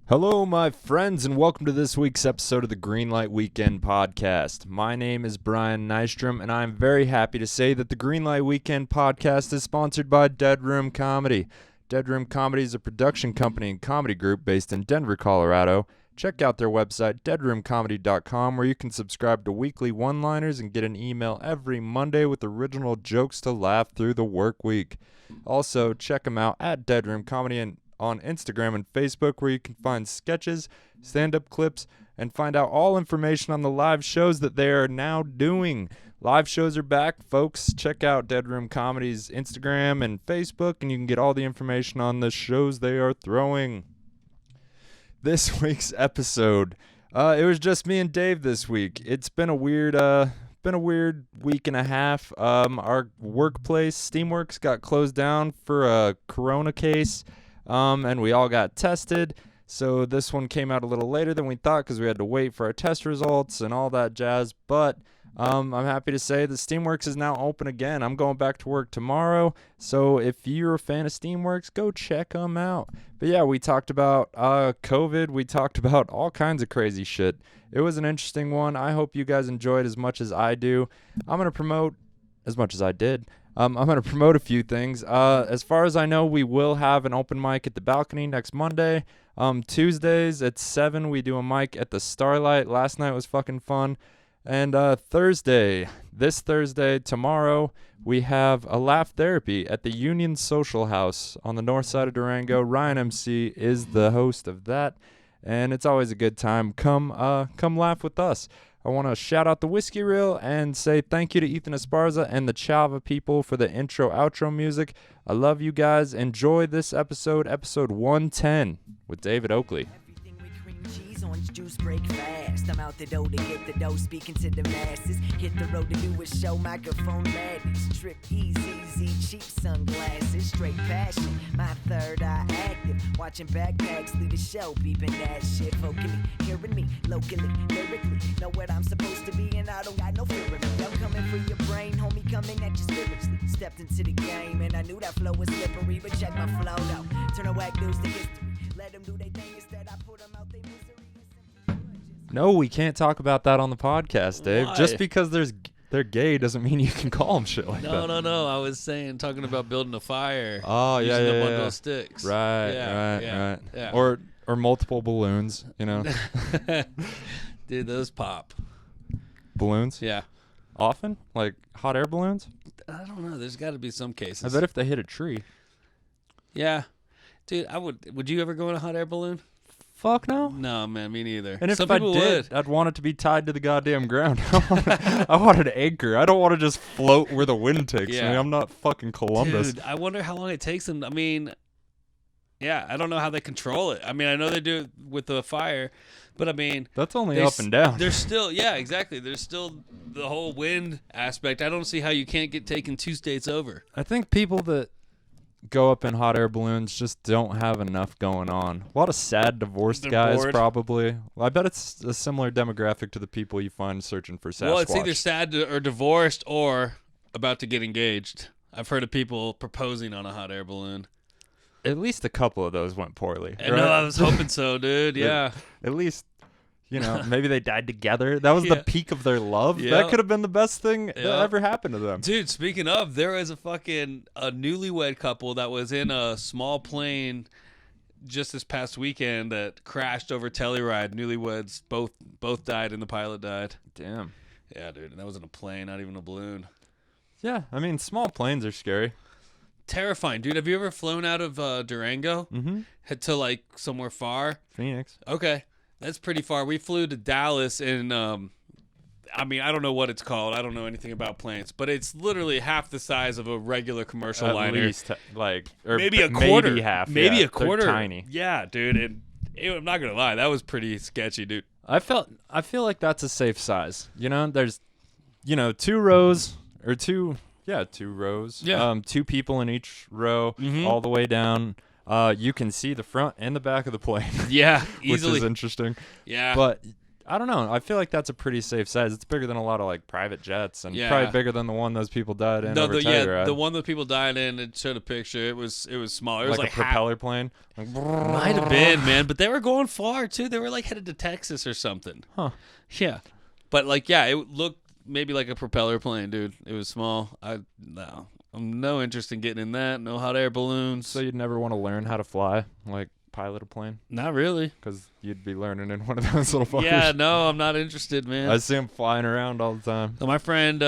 Hello, my friends, and welcome to this week's episode of the Greenlight Weekend podcast. My name is Brian Nystrom, and I'm very happy to say that the Greenlight Weekend podcast is sponsored by Dead Room Comedy. Dead Room Comedy is a production company and comedy group based in Denver, Colorado. Check out their website, deadroomcomedy.com, where you can subscribe to weekly one-liners and get an email every Monday with original jokes to laugh through the work week. Also, check them out at Dead Room Comedy and on Instagram and Facebook, where you can find sketches, stand-up clips, and find out all information on the live shows that they are now doing. Live shows are back, folks. Check out Dead Room Comedy's Instagram and Facebook, and you can get all the information on the shows they are throwing. This week's episode, it was just me and Dave this week. It's been a weird week and a half. Our workplace, Steamworks, got closed down for a corona case. And we all got tested, so this one came out a little later than we thought because we had to wait for our test results and all that jazz, but I'm happy to say that Steamworks is now open again. I'm going back to work tomorrow, so if you're a fan of Steamworks, go check them out. But yeah, we talked about COVID, we talked about all kinds of crazy shit. It was an interesting one. I hope you guys enjoyed as much as I do. I'm going to promote as much as I did. I'm going to promote a few things. As far as I know, we will have an open mic at the Balcony next Monday. Tuesdays at 7, we do a mic at the Starlight. Last night was fucking fun. And this Thursday, tomorrow, we have a laugh therapy at the Union Social House on the north side of Durango. Ryan MC is the host of that, and it's always a good time. Come laugh with us. I want to shout out the Whiskey Reel and say thank you to Ethan Esparza and the Chava people for the intro-outro music. I love you guys. Enjoy this episode 110 with David Oakley. Orange juice break fast. I'm out the door to get the dough, speaking to the masses. Hit the road to do a show, microphone madness. Trip easy, cheap sunglasses. Straight passion, my third eye active. Watching backpacks lead the show, beeping that shit. Vocally, hearing me, locally, lyrically. Know what I'm supposed to be and I don't got no fear of me. I'm coming for your brain, homie, coming at you spiritually. Stepped into the game and I knew that flow was slippery. But check my flow though, turn the whack news to history. Let them do their thing instead, I put them out their misery. No, we can't talk about that on the podcast, Dave. Why? Just because they're gay doesn't mean you can call them shit like that. No. I was talking about building a fire. Oh, yeah, using yeah, a bundle yeah. of sticks. Right. Yeah. Or multiple balloons, you know. Dude, those pop. Balloons? Yeah. Often? Like hot air balloons? I don't know. There's got to be some cases. I bet if they hit a tree. Yeah. Dude, would you ever go in a hot air balloon? Fuck no. No, man, me neither. And if Some I people did, would. I'd want it to be tied to the goddamn ground. I want an anchor. I don't want to just float where the wind takes me. Yeah. I'm not fucking Columbus. Dude, I wonder how long it takes them. I mean, yeah, I don't know how they control it. I mean, I know they do it with the fire, but I mean, That's only up and down. There's still, yeah, exactly. There's still the whole wind aspect. I don't see how you can't get taken 2 states over. I think people that go up in hot air balloons just don't have enough going on. A lot of sad divorced They're guys, bored. probably. I bet it's a similar demographic to the people you find searching for Sasquatch. Well, it's either sad or divorced or about to get engaged. I've heard of people proposing on a hot air balloon. At least a couple of those went poorly. I right? know, I was hoping so, dude. Yeah. At least, you know, maybe they died together. That was Yeah. the peak of their love. Yeah. That could have been the best thing that Yeah. ever happened to them. Dude, speaking of, there was a newlywed couple that was in a small plane just this past weekend that crashed over Telluride. Newlyweds both died and the pilot died. Damn. Yeah, dude, and that was in a plane, not even a balloon. Yeah, I mean, small planes are scary. Terrifying, dude. Have you ever flown out of Durango? Mm-hmm. Head to like somewhere far? Phoenix. Okay, that's pretty far. We flew to Dallas and I mean, I don't know what it's called. I don't know anything about planes, but it's literally half the size of a regular commercial liner. At least, like, or Maybe a quarter. Maybe half. Maybe yeah, a quarter. They're tiny. Yeah, dude. And I'm not gonna lie, that was pretty sketchy, dude. I feel like that's a safe size. You know, there's, 2 rows or two rows. Yeah. 2 people in each row, Mhm. all the way down. You can see the front and the back of the plane. Yeah, which easily. is interesting. Yeah. But I don't know. I feel like that's a pretty safe size. It's bigger than a lot of like private jets, and Yeah. probably bigger than the one those people died in. No, over the one that people died in. It showed a picture. It was small. It was like a propeller plane. Like, might have been, man, but they were going far too. They were like headed to Texas or something. Huh. Yeah, but like it looked maybe like a propeller plane, dude. It was small. I'm no interest in getting in that. No hot air balloons. So you'd never want to learn how to fly, like pilot a plane, Not really. because you'd be learning in one of those little fuckers. Yeah, no, I'm not interested, man. I see them flying around all the time. So my friend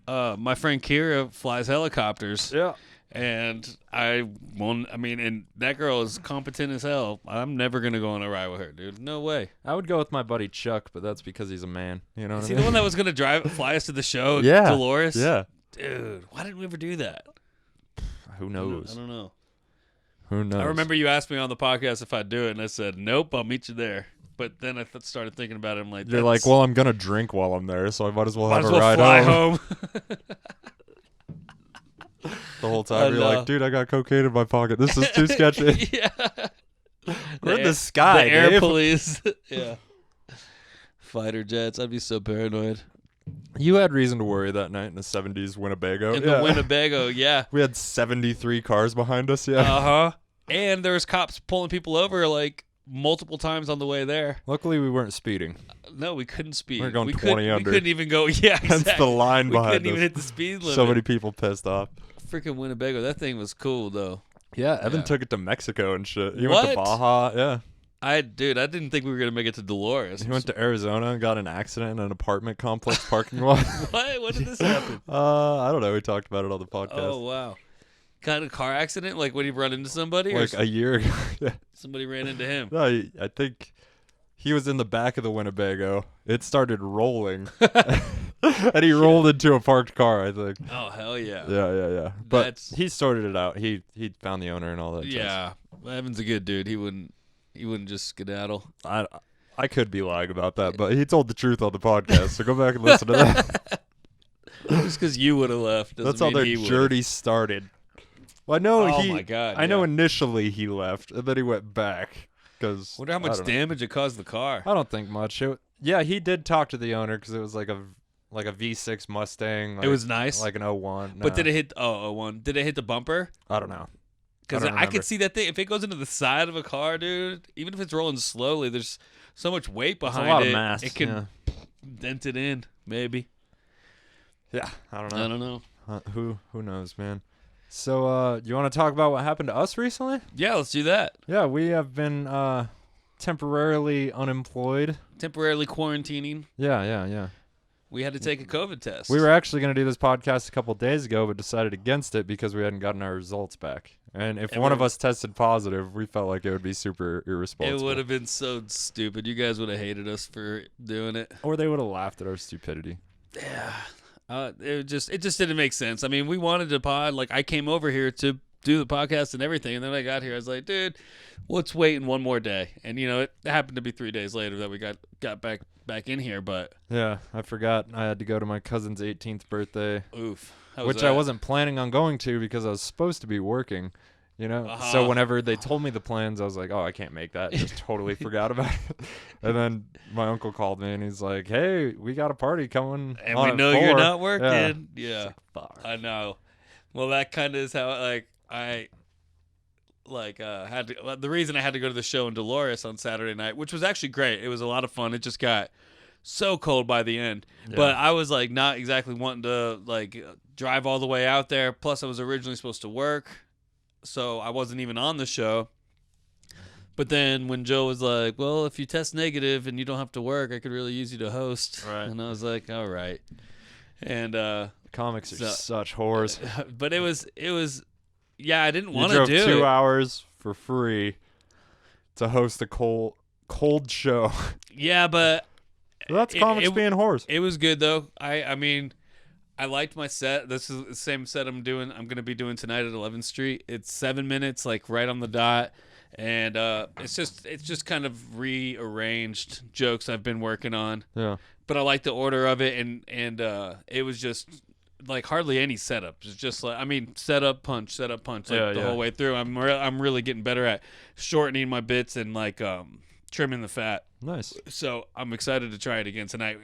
Kira flies helicopters. Yeah. And and that girl is competent as hell. I'm never gonna go on a ride with her, dude. No way. I would go with my buddy Chuck, but that's because he's a man. You know what Is I he mean? the one that was gonna fly us to the show? Yeah. Dolores. Yeah. Dude, why didn't we ever do that? Who I knows? don't know. Who knows? I remember you asked me on the podcast if I'd do it, and I said nope. I'll meet you there. But then I started thinking about it. I'm like, You're like, well, I'm gonna drink while I'm there, so I might as well might have as a well ride fly home. home. The whole time you're know. like, dude, I got cocaine in my pocket. This is too sketchy. Yeah. We're in the sky, The air Dave. police. Yeah. Fighter jets. I'd be so paranoid. You had reason to worry that night in the 70s Winnebago. In the Winnebago, yeah. We had 73 cars behind us. Yeah. Uh-huh. And there was cops pulling people over like multiple times on the way there. Luckily, we weren't speeding. No, we couldn't speed. We were going we 20 under. We couldn't even go. Yeah, exactly. That's the line we behind couldn't even us. hit the speed limit. So many people pissed off. Freaking Winnebago. That thing was cool though. Yeah, Evan Yeah. took it to Mexico and shit. He went to What? Baja. Yeah. I didn't think we were gonna make it to Dolores. He went to Arizona and got in an accident in an apartment complex parking lot. What? When did this happen? I don't know. We talked about it on the podcast. Oh wow. Got in a car accident? Like when he run into somebody, or Like a year ago. Yeah. somebody ran into him? No, I think he was in the back of the Winnebago. It started rolling. And he rolled into a parked car, I think. Oh hell yeah. Yeah. But That's- he sorted it out. He found the owner and all that. jazz. Yeah. Evan's a good dude. He wouldn't just skedaddle. I could be lying about that, but he told the truth on the podcast. So go back and listen to that. Just because you would have left doesn't That's how mean their he would. journey started. Well, I know Oh he. my God, I know yeah. initially he left, and then he went back because. Wonder how much damage it caused the car. I don't think much. Yeah, he did talk to the owner because it was like a V6 Mustang. It was nice. like an 01. But No, did it hit? Oh, one. Did it hit the bumper? I don't know. Because don't I could remember. see that thing. If it goes into the side of a car, dude, even if it's rolling slowly, there's so much weight It's behind a lot it. of mass. It can yeah. dent it in, maybe. Yeah, I don't I know. don't know. Who knows, man. So, you want to talk about what happened to us recently? Yeah, let's do that. Yeah, we have been temporarily unemployed. Temporarily quarantining. Yeah. We had to take a COVID test. We were actually going to do this podcast a couple days ago, but decided against it because we hadn't gotten our results back. And if one of us tested positive, we felt like it would be super irresponsible. It would have been so stupid. You guys would have hated us for doing it. Or they would have laughed at our stupidity. Yeah. It just didn't make sense. I mean, we wanted to pod. Like, I came over here to do the podcast and everything, and then I got here. I was like, dude, let's wait in one more day. And it happened to be 3 days later that we got back in here. But Yeah, I forgot I had to go to my cousin's 18th birthday, oof, how was which that? I wasn't planning on going to because I was supposed to be working. Uh-huh. So whenever they told me the plans, I was like, oh, I can't make that. Just totally forgot about it. And then my uncle called me and he's like, hey, we got a party coming. And on we at know you're 4. not working. Yeah. Yeah, Fuck. I know. Well, that kind of is how I had to. The reason I had to go to the show in Dolores on Saturday night, which was actually great. It was a lot of fun. It just got so cold by the end. Yeah. But I was like not exactly wanting to drive all the way out there. Plus, I was originally supposed to work, so I wasn't even on the show. But then when Joe was like, well, if you test negative and you don't have to work, I could really use you to host. Right. And I was like, all right. And Comics are So- such whores. but it was yeah, I didn't You want to drove do 2 it. hours for free to host a cold show. Yeah, but So that's It- comics it- being whores. it was good though. I mean, I liked my set. This is the same set I'm going to be doing tonight at 11th Street. It's 7 minutes, like right on the dot. And it's just kind of rearranged jokes I've been working on. Yeah. But I like the order of it, and it was just like hardly any setup. It's just like, I mean, setup punch like Yeah, the yeah. whole way through. I'm really getting better at shortening my bits and trimming the fat. Nice. So I'm excited to try it again tonight.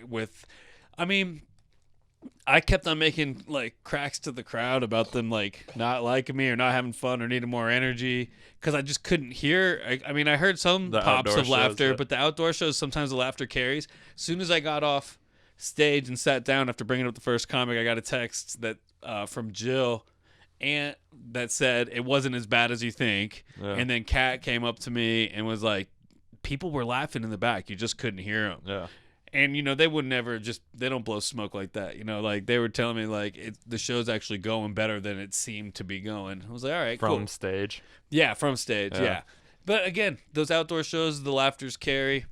I kept on making like cracks to the crowd about them like not liking me or not having fun or needing more energy because I just couldn't hear. I heard some The pops outdoor of laughter, shows, but the outdoor shows sometimes the laughter carries. As soon as I got off stage and sat down after bringing up the first comic, I got a text that from Jill, and that said it wasn't as bad as you think. Yeah. And then Kat came up to me and was like, "People were laughing in the back. You just couldn't hear them." Yeah. And, they would never they don't blow smoke like that. Like they were telling me like the show's actually going better than it seemed to be going. I was like, all right, From cool. stage. Yeah, from stage. Yeah. Yeah. But again, those outdoor shows, the laughters carry,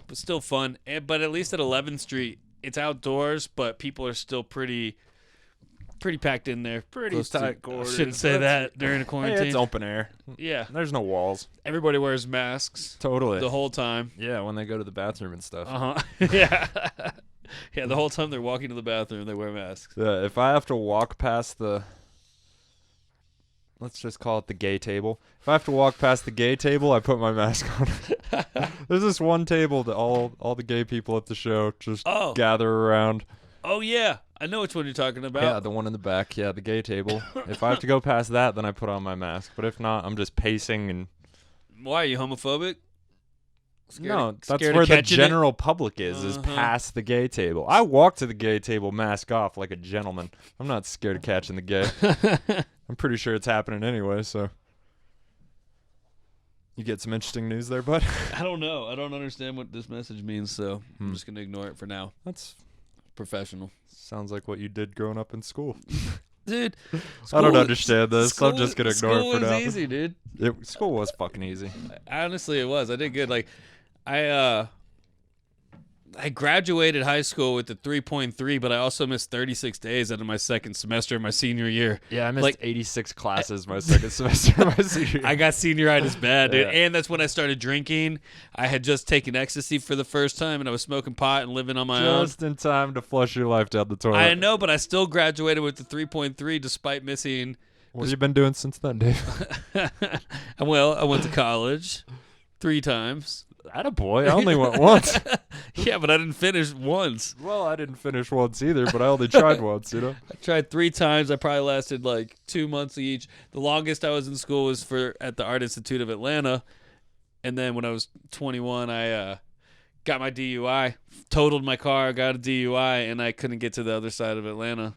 but still fun. But at least at 11th Street, it's outdoors, but people are still pretty packed in there. Pretty Close to- tight quarters. Shouldn't say that during a Hey, quarantine. it's open air. Yeah. There's no walls. Everybody wears masks Totally. the whole time. Yeah, when they go to the bathroom and stuff. Yeah. Yeah, the whole time they're walking to the bathroom, they wear masks. Yeah, if I have to walk past let's just call it the gay table. If I have to walk past the gay table, I put my mask on. There's this one table that all the gay people at the show just gather around. Oh, yeah. I know which one you're talking about. Yeah, the one in the back. Yeah, the gay table. If I have to go past that, then I put on my mask. But if not, I'm just pacing and... Why, are you homophobic? That's scared where of the catching general public is past the gay table. I walk to the gay table mask off like a gentleman. I'm not scared of catching the gay. I'm pretty sure it's happening anyway, so... You get some interesting news there, bud? I don't know. I don't understand what this message means, so I'm just going to ignore it for now. That's... Professional. Sounds like what you did growing up in school. Dude. I don't understand this. I'm just going to ignore it for now. School was easy, dude. School was fucking easy. Honestly, it was. I did good. Like, I graduated high school with a 3.3, but I also missed 36 days out of my second semester of my senior year. Yeah, I missed 86 classes my second semester of my senior year. I got senioritis bad, dude. Yeah. And that's when I started drinking. I had just taken ecstasy for the first time, and I was smoking pot and living on my own. Just in time to flush your life down the toilet. I know, but I still graduated with the 3.3 despite missing. What have you been doing since then, Dave? Well, I went to college 3 times. Attaboy, I only went once. Yeah, but I didn't finish once. Well, I didn't finish once either, but I only tried once, I tried 3 times. I probably lasted like 2 months each. The longest I was in school was at the Art Institute of Atlanta. And then when I was 21, I got my DUI, totaled my car, got a DUI, and I couldn't get to the other side of Atlanta.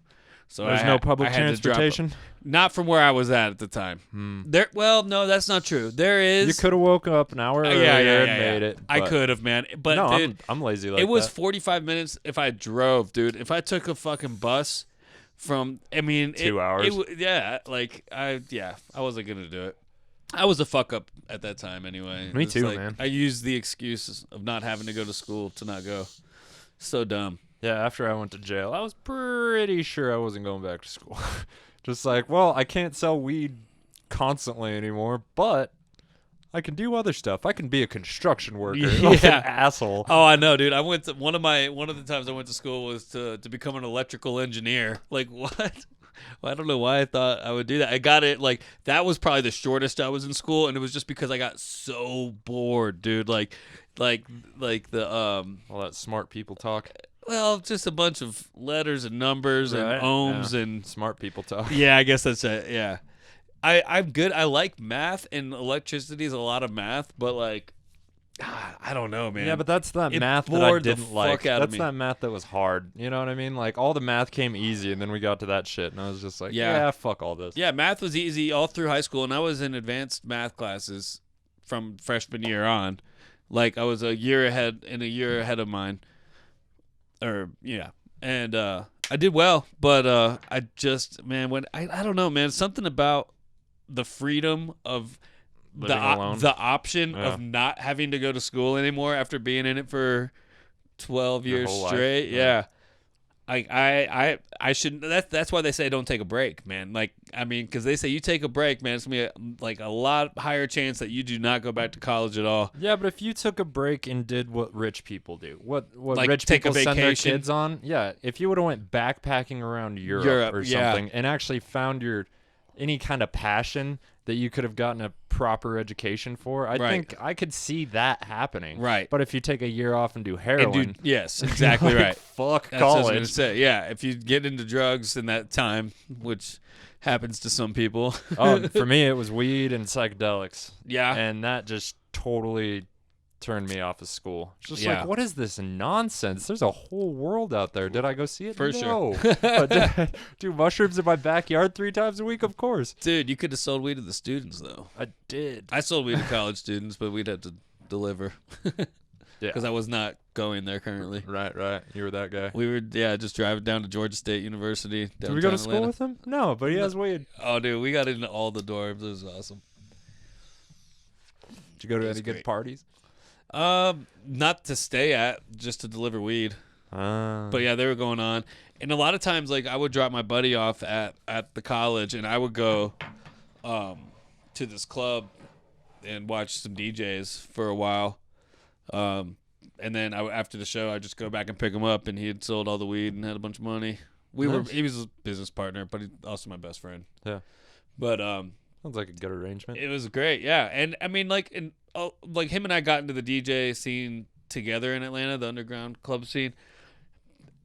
So there's no public transportation? Not from where I was at the time. Well, no, that's not true. There is. You could have woken up an hour earlier and made it. I could have, man. But no, dude, I'm lazy like that. It was that. 45 minutes if I drove, dude. If I took a fucking bus from, 2 hours. I wasn't going to do it. I was a fuck up at that time anyway. Me too, man. I used the excuse of not having to go to school to not go. So dumb. Yeah, after I went to jail, I was pretty sure I wasn't going back to school. Just like, well, I can't sell weed constantly anymore, but I can do other stuff. I can be a construction worker. Yeah. Like an asshole. Oh, I know, dude. I went to one of the times I went to school was to become an electrical engineer. Like, what? Well, I don't know why I thought I would do that. I got it, like, that was probably the shortest I was in school, and it was just because I got so bored, dude. Like the All that smart people talk. well, just a bunch of letters and numbers and ohms and smart people talk. yeah, I guess that's it. Yeah, I'm good. I like math, and electricity is a lot of math, but like, I don't know, man. Yeah, but that's that It math that I bored the didn't like. fuck out of That's me. that math that was hard. You know what I mean? Like, all the math came easy, and then we got to that shit, and I was just like, Yeah. fuck all this. Yeah, math was easy all through high school, and I was in advanced math classes from freshman year on. Like, I was a year ahead of mine. And I did well, but I just, man, when I don't know, man, something about the freedom of Living alone. the option Yeah. of not having to go to school anymore after being in it for 12 Your years whole life. straight. Yeah. I shouldn't. That's why they say don't take a break, man. Like, I mean, because they say you take a break, man, it's gonna be like a lot higher chance that you do not go back to college at all. Yeah, but if you took a break and did what rich people do, what Like rich take a people send their vacation? kids on, yeah, if you would have went backpacking around Europe or yeah. something and actually found any kind of passion that you could have gotten a proper education for. I think I could see that happening. Right. But if you take a year off and do heroin, yes, exactly like, right. Fuck That's what I was gonna college. say. Yeah, if you get into drugs in that time, which happens to some people. For me, it was weed and psychedelics. Yeah. And that just totally turned me off of school. It's just Yeah. like, what is this nonsense? There's a whole world out there. Did I go see it? For no. sure. But did I do mushrooms in my backyard 3 times a week? Of course. Dude, you could have sold weed to the students, though. I did. I sold weed to college students, but we'd have to deliver. Yeah. Because I was not going there currently. Right. You were that guy. We were, just driving down to Georgia State University. Did we go to school Atlanta. with him? No, but he has weed. Oh, dude, we got into all the dorms. It was awesome. Did you go to was any good great. parties? Not to stay at, just to deliver weed. But yeah, they were going on. And a lot of times, like, I would drop my buddy off at the college, and I would go to this club and watch some DJs for a while. And then after the show, I'd just go back and pick him up, and he had sold all the weed and had a bunch of money. Nice. He was a business partner, but he's also my best friend. Yeah. But Sounds like a good arrangement. it was great, yeah. And I mean, like, like him and I got into the DJ scene together in Atlanta, the underground club scene.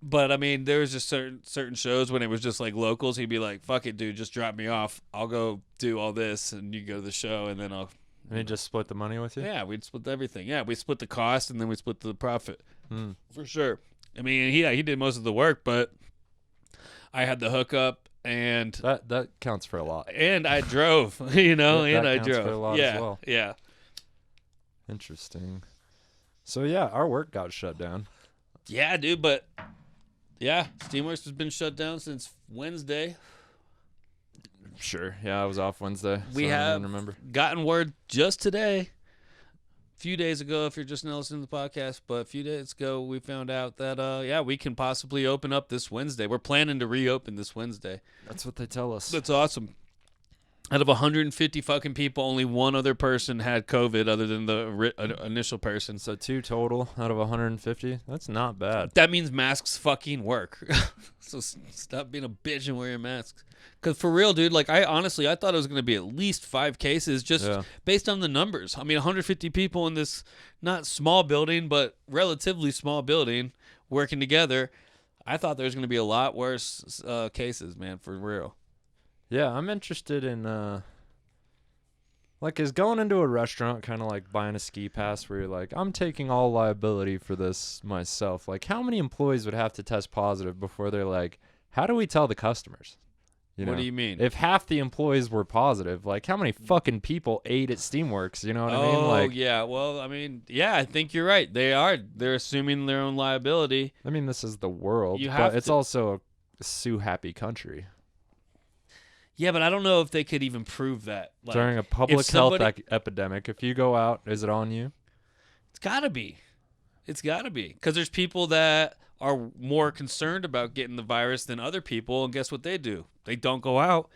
But I mean, there was just certain shows when it was just like locals. He'd be like, "Fuck it, dude, just drop me off. I'll go do all this, and you go to the show, and then I'll." And he just split the money with you? Yeah, we'd split everything. Yeah, we split the cost, and then we split the profit. Hmm. For sure. I mean, he did most of the work, but I had the hookup, and That counts for a lot. I drove, you know, That and I counts for drove. a lot yeah, as well. yeah. Interesting. So yeah, our work got shut down. Yeah, dude, but yeah, Steamworks has been shut down since Wednesday. Sure. Yeah, I was off Wednesday. We so I have don't remember. gotten word just today, a few days ago, if you're just now listening to the podcast, but a few days ago, we found out that, we can possibly open up this Wednesday. We're planning to reopen this Wednesday. That's what they tell us. That's awesome. Out of 150 fucking people, only one other person had COVID other than the initial person. So 2 total out of 150. That's not bad. That means masks fucking work. So stop being a bitch and wear your masks. Because for real, dude, like I thought it was going to be at least 5 cases just based on the numbers. I mean, 150 people in this not small building, but relatively small building working together. I thought there was going to be a lot worse cases, man, for real. Yeah, I'm interested in is going into a restaurant kind of like buying a ski pass where you're like, I'm taking all liability for this myself. Like, how many employees would have to test positive before they're like, how do we tell the customers? You know? What do you mean? If half the employees were positive, like how many fucking people ate at Steamworks? You know what I mean? Like, yeah. Well, I mean, yeah, I think you're right. They are. They're assuming their own liability. I mean, this is the world, You but have it's to- also a sue-happy country. Yeah, but I don't know if they could even prove that. Like, During a public somebody- health epidemic, if you go out, is it on you? It's gotta be. It's gotta be. Because there's people that are more concerned about getting the virus than other people, and guess what they do? They don't go out.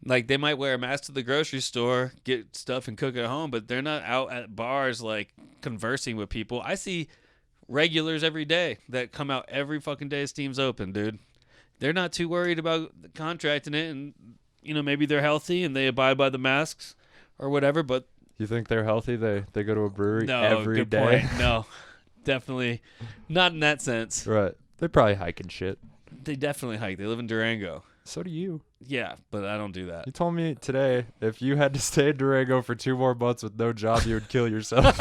Like, they might wear a mask to the grocery store, get stuff and cook at home, but they're not out at bars, like, conversing with people. I see regulars every day that come out every fucking day Steam's open, dude. They're not too worried about contracting it, and, you know, maybe they're healthy and they abide by the masks or whatever, but You think they're healthy? They go to a brewery no, every good day. point. No, definitely not in that sense. Right. They probably hike and shit. They definitely hike. They live in Durango. So do you. Yeah, but I don't do that. You told me today if you had to stay in Durango for 2 more months with no job, you would kill yourself.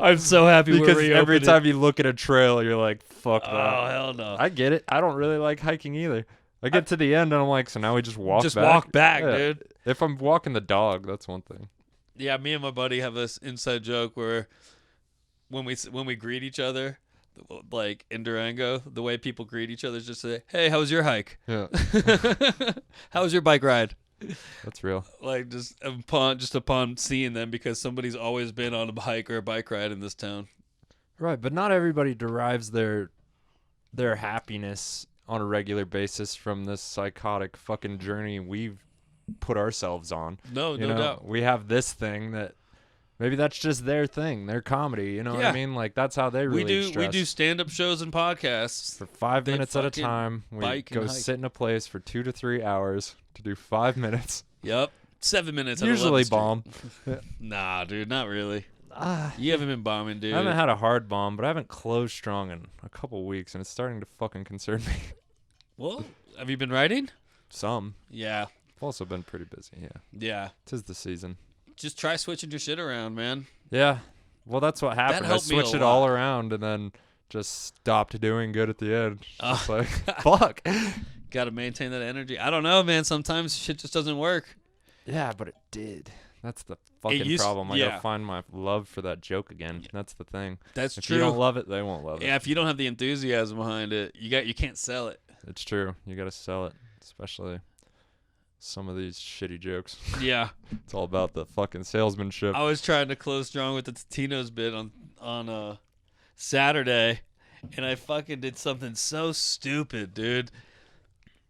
I'm so happy Because we're every reopening. time you look at a trail, you're like, fuck that. Oh, hell no. I get it. I don't really like hiking either. I get to the end and I'm like, so now we just walk Just back? walk back, Yeah. dude. If I'm walking the dog, that's one thing. Yeah, me and my buddy have this inside joke where when we greet each other, like in Durango, the way people greet each other is just say, "Hey, how was your hike? Yeah, How was your bike ride?" that's real. Like just upon seeing them, because somebody's always been on a hike or a bike ride in this town. Right, but not everybody derives their happiness on a regular basis from this psychotic fucking journey we've put ourselves on. No, You no know, doubt. we have this thing that maybe that's just their thing, their comedy. You know what Yeah. I mean? Like that's how they relieve We stress. do stand up shows and podcasts. For 5 They minutes at a fucking time, we bike and go hike. sit in a place for 2 to 3 hours to do 5 minutes Yep. 7 minutes. At Usually 11th Street. bomb. Nah, dude, not really. You haven't been bombing, dude. I haven't had a hard bomb, but I haven't closed strong in a couple weeks, and it's starting to fucking concern me. Well, have you been writing? Some. Yeah. I've also been pretty busy, yeah. Yeah. 'Tis the season. Just try switching your shit around, man. Yeah. Well, that's what happened. I helped me a switched it lot. all around and then just stopped doing good at the end. Oh. Just like, fuck. Got to maintain that energy. I don't know, man. Sometimes shit just doesn't work. Yeah, but it did. That's the fucking used- problem. I yeah. gotta find my love for that joke again. That's the thing. That's If true. you don't love it, they won't love Yeah, it. if you don't have the enthusiasm behind it, you can't sell it. It's true. You gotta sell it, especially some of these shitty jokes. Yeah. It's all about the fucking salesmanship. I was trying to close strong with the Tino's bit on Saturday, and I fucking did something so stupid, dude.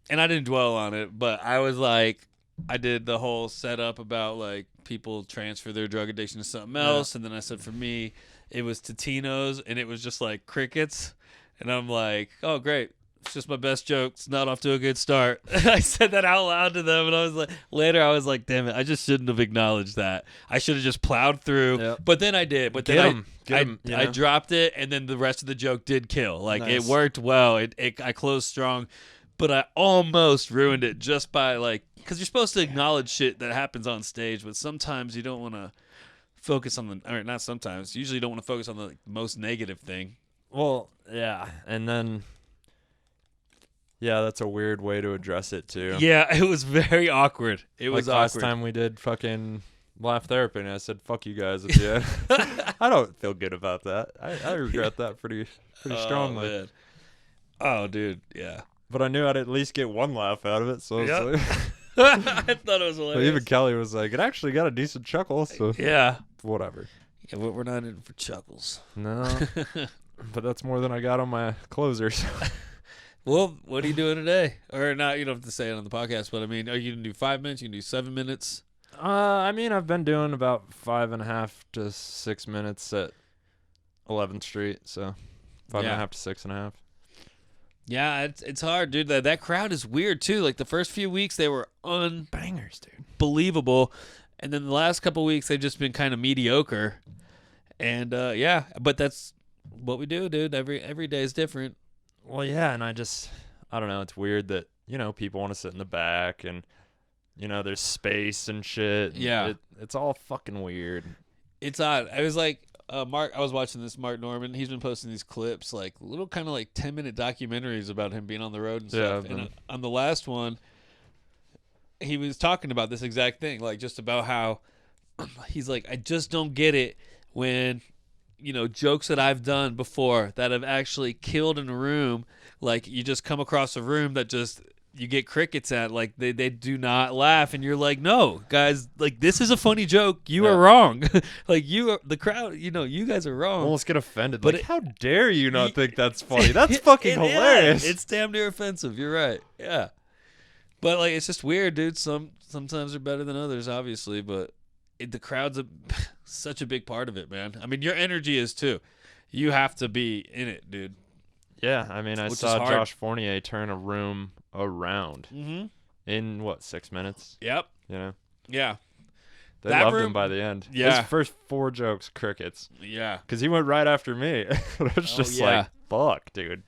And I didn't dwell on it, but I was like, I did the whole setup about like people transfer their drug addiction to something else, and then I said for me, it was Tino's, and it was just like crickets, and I'm like, oh great. It's just my best joke. It's not off to a good start. I said that out loud to them, and I was like, damn it, I just shouldn't have acknowledged that. I should have just plowed through. Yep. But then I did. But Get then 'em, I dropped it, and then the rest of the joke did kill. Like it Nice. worked well. I closed strong, but I almost ruined it just by like, because you're supposed to acknowledge shit that happens on stage, but sometimes you don't want to focus on or not sometimes. You usually don't want to focus on the most negative thing. Well, yeah, and then yeah, that's a weird way to address it too. Yeah, it was very awkward. It was like last awkward. time we did fucking laugh therapy, and I said "fuck you guys" at the end. I don't feel good about that. I regret that pretty strongly. Man. Oh, dude, yeah. But I knew I'd at least get one laugh out of it. So Yep. it's like, I thought it was but hilarious. even Kelly was like, "It actually got a decent chuckle." So Yeah. whatever. Yeah, we're not in for chuckles. No, but that's more than I got on my closer. So. Well, what are you doing today? Or not, you don't have to say it on the podcast, but I mean, are you going to do 5 minutes? You can do 7 minutes? I mean, I've been doing about 5.5 to 6 minutes at 11th Street, so 5.5 to 6.5. Yeah, it's hard, dude. That crowd is weird, too. Like, the first few weeks, they were Bangers, dude. unbelievable. And then the last couple weeks, they've just been kind of mediocre. And, yeah, but that's what we do, dude. Every day is different. Well, yeah, and I don't know. It's weird that, people want to sit in the back and, there's space and shit. Yeah. It's all fucking weird. It's odd. I was like, Mark, I was watching this Mark Norman. He's been posting these clips, like little kind of like 10-minute documentaries about him being on the road and stuff. Yeah, and on the last one, he was talking about this exact thing, like just about how he's like, I just don't get it when, jokes that I've done before that have actually killed in a room, like you just come across a room that just you get crickets at, like they do not laugh, and you're like, no guys, like this is a funny joke, you are wrong. Like the crowd, you guys are wrong. Almost get offended. But Like, how dare you not think that's funny? That's fucking hilarious. It's damn near offensive. You're right. Yeah. But like it's just weird, dude. Sometimes they're better than others, obviously, but the crowd's such a big part of it, man. I mean, your energy is too. You have to be in it, dude. Yeah, I mean, I Which is saw hard. Josh Fournier turn a room around in, 6 minutes? Yep. Yeah. Yeah. They That loved room- him by the end. Yeah. His first 4 jokes, crickets. Yeah. Because he went right after me. I was just yeah. like, fuck, dude.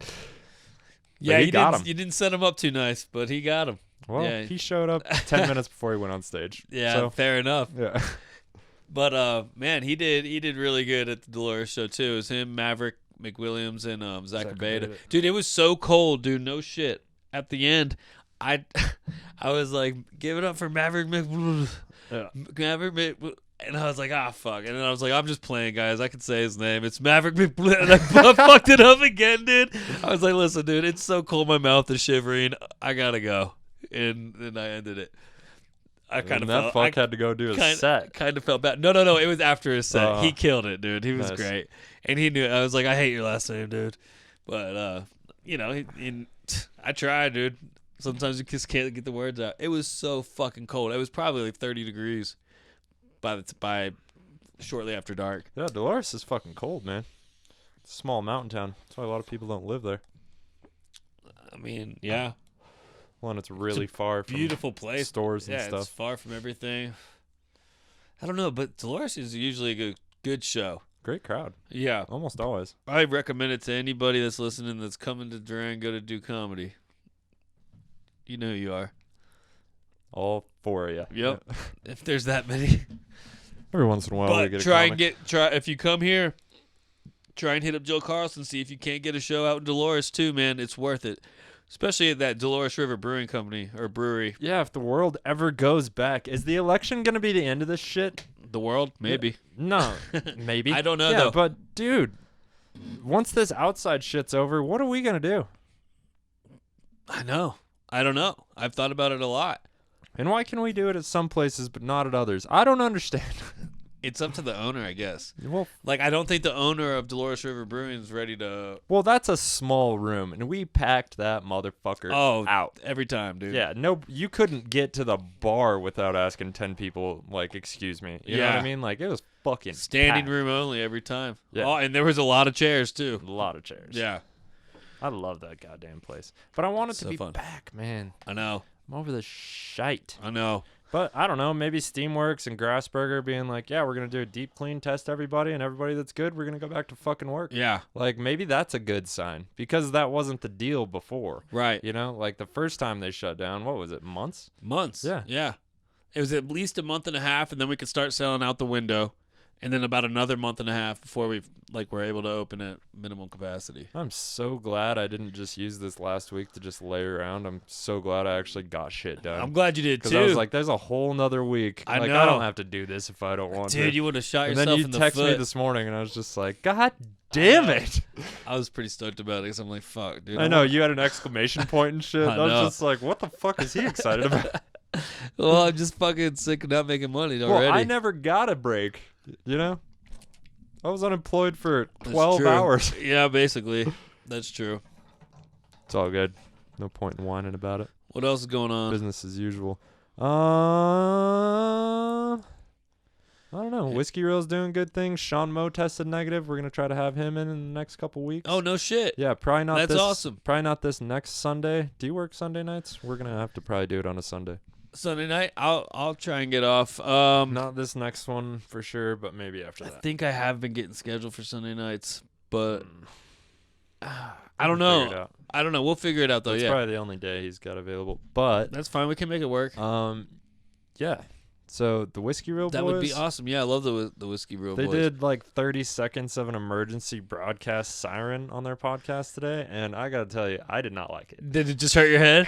Yeah, he you got didn't, him. you didn't set him up too nice, but he got him. Well, Yeah. he showed up 10 minutes before he went on stage. Yeah, So, fair enough. yeah. But man, he did really good at the Dolores show too. It was him, Maverick McWilliams, and Zach Abeda. Abeda. Dude, it was so cold, dude. No shit. At the end, I was like, give it up for Maverick Yeah. Maverick Mc, and I was like, fuck. And then I was like, I'm just playing, guys. I can say his name. It's Maverick McBlitz. And I fucked it up again, dude. I was like, listen, dude, it's so cold. My mouth is shivering. I gotta go. And then I ended it. I kind of that felt, fuck had to go do his set. Kind of felt bad. No. It was after his set. He killed it, dude. He was Nice. great, and he knew it. I was like, I hate your last name, dude. But I tried, dude. Sometimes you just can't get the words out. It was so fucking cold. It was probably like 30 degrees by shortly after dark. Yeah, Dolores is fucking cold, man. It's a small mountain town. That's why a lot of people don't live there. I mean, yeah. One, it's really far from beautiful place. stores and Yeah, stuff. it's far from everything. I don't know, but Dolores is usually a good show. Great crowd. Yeah. Almost always. I recommend it to anybody that's listening that's coming to Durango to do comedy. You know who you are. All 4 of you. Yep. If there's that many. Every once in a while we But get a try comic. if you come here, try and hit up Joe Carlson, see if you can't get a show out in Dolores too, man. It's worth it. Especially at that Dolores River Brewing Company or brewery. Yeah, if the world ever goes back, is the election going to be the end of this shit? The world? Maybe. No, maybe. I don't know, yeah, though. But, dude, once this outside shit's over, what are we going to do? I know. I don't know. I've thought about it a lot. And why can we do it at some places but not at others? I don't understand. It's up to the owner, I guess. well, Like, I don't think the owner of Dolores River Brewing is ready to... that's a small room, and we packed that motherfucker out. Every time, dude. Yeah, no, you couldn't get to the bar without asking 10 people, like, excuse me. You know what I Yeah. mean? Like, it was fucking Standing packed. room only every time. Yeah. Oh, and there was a lot of chairs, too. A lot of chairs. Yeah. I love that goddamn place. But I want it to So be fun. back, man. I know. I'm over the shite. I know. But I don't know, maybe Steamworks and Grassburger being like, yeah, we're going to do a deep clean test everybody, and everybody that's good, we're going to go back to fucking work. Yeah. Like, maybe that's a good sign, because that wasn't the deal before. Right. You know, like the first time they shut down, what was it, months? Months. Yeah. Yeah. It was at least a month and a half, and then we could start selling out the window. And then about another month and a half before we were able to open at minimum capacity. I'm so glad I didn't just use this last week to just lay around. I'm so glad I actually got shit done. I'm glad you did, too. Because I was like, there's a whole nother week. I like, know. I don't have to do this if I don't want to. Dude, you would have shot And yourself then you in the text me foot. this morning, and I was just like, God damn it. I was pretty stoked about it because I'm like, fuck, dude. I know, you had an exclamation point and shit. I And I was know. just like, what the fuck is he excited about? Well, I'm just fucking sick of not making money already. Well, I never got a break, you know? I was unemployed for That's 12 true. hours. Yeah, basically. That's true. It's all good. No point in whining about it. What else is going on? Business as usual. I don't know. Whiskey Reel's doing good things. Sean Moe tested negative. We're gonna try to have him in the next couple weeks. Oh, no shit. Yeah, probably not. That's this, awesome. Probably not this next Sunday. Do you work Sunday nights? We're gonna have to probably do it on a Sunday. Sunday night, I'll try and get off. Not this next one for sure, but maybe after I that. think I have been getting scheduled for Sunday nights, but I We'll don't figure it know. out. I don't know. We'll figure it out though. That's Yeah, probably the only day he's got available. But that's fine. We can make it work. yeah. So the Whiskey Reel That boys, would be awesome. Yeah, I love the Whiskey Reel they boys. did like 30 seconds of an emergency broadcast siren on their podcast today, and I gotta tell you, I did not like it. Did it just hurt your head?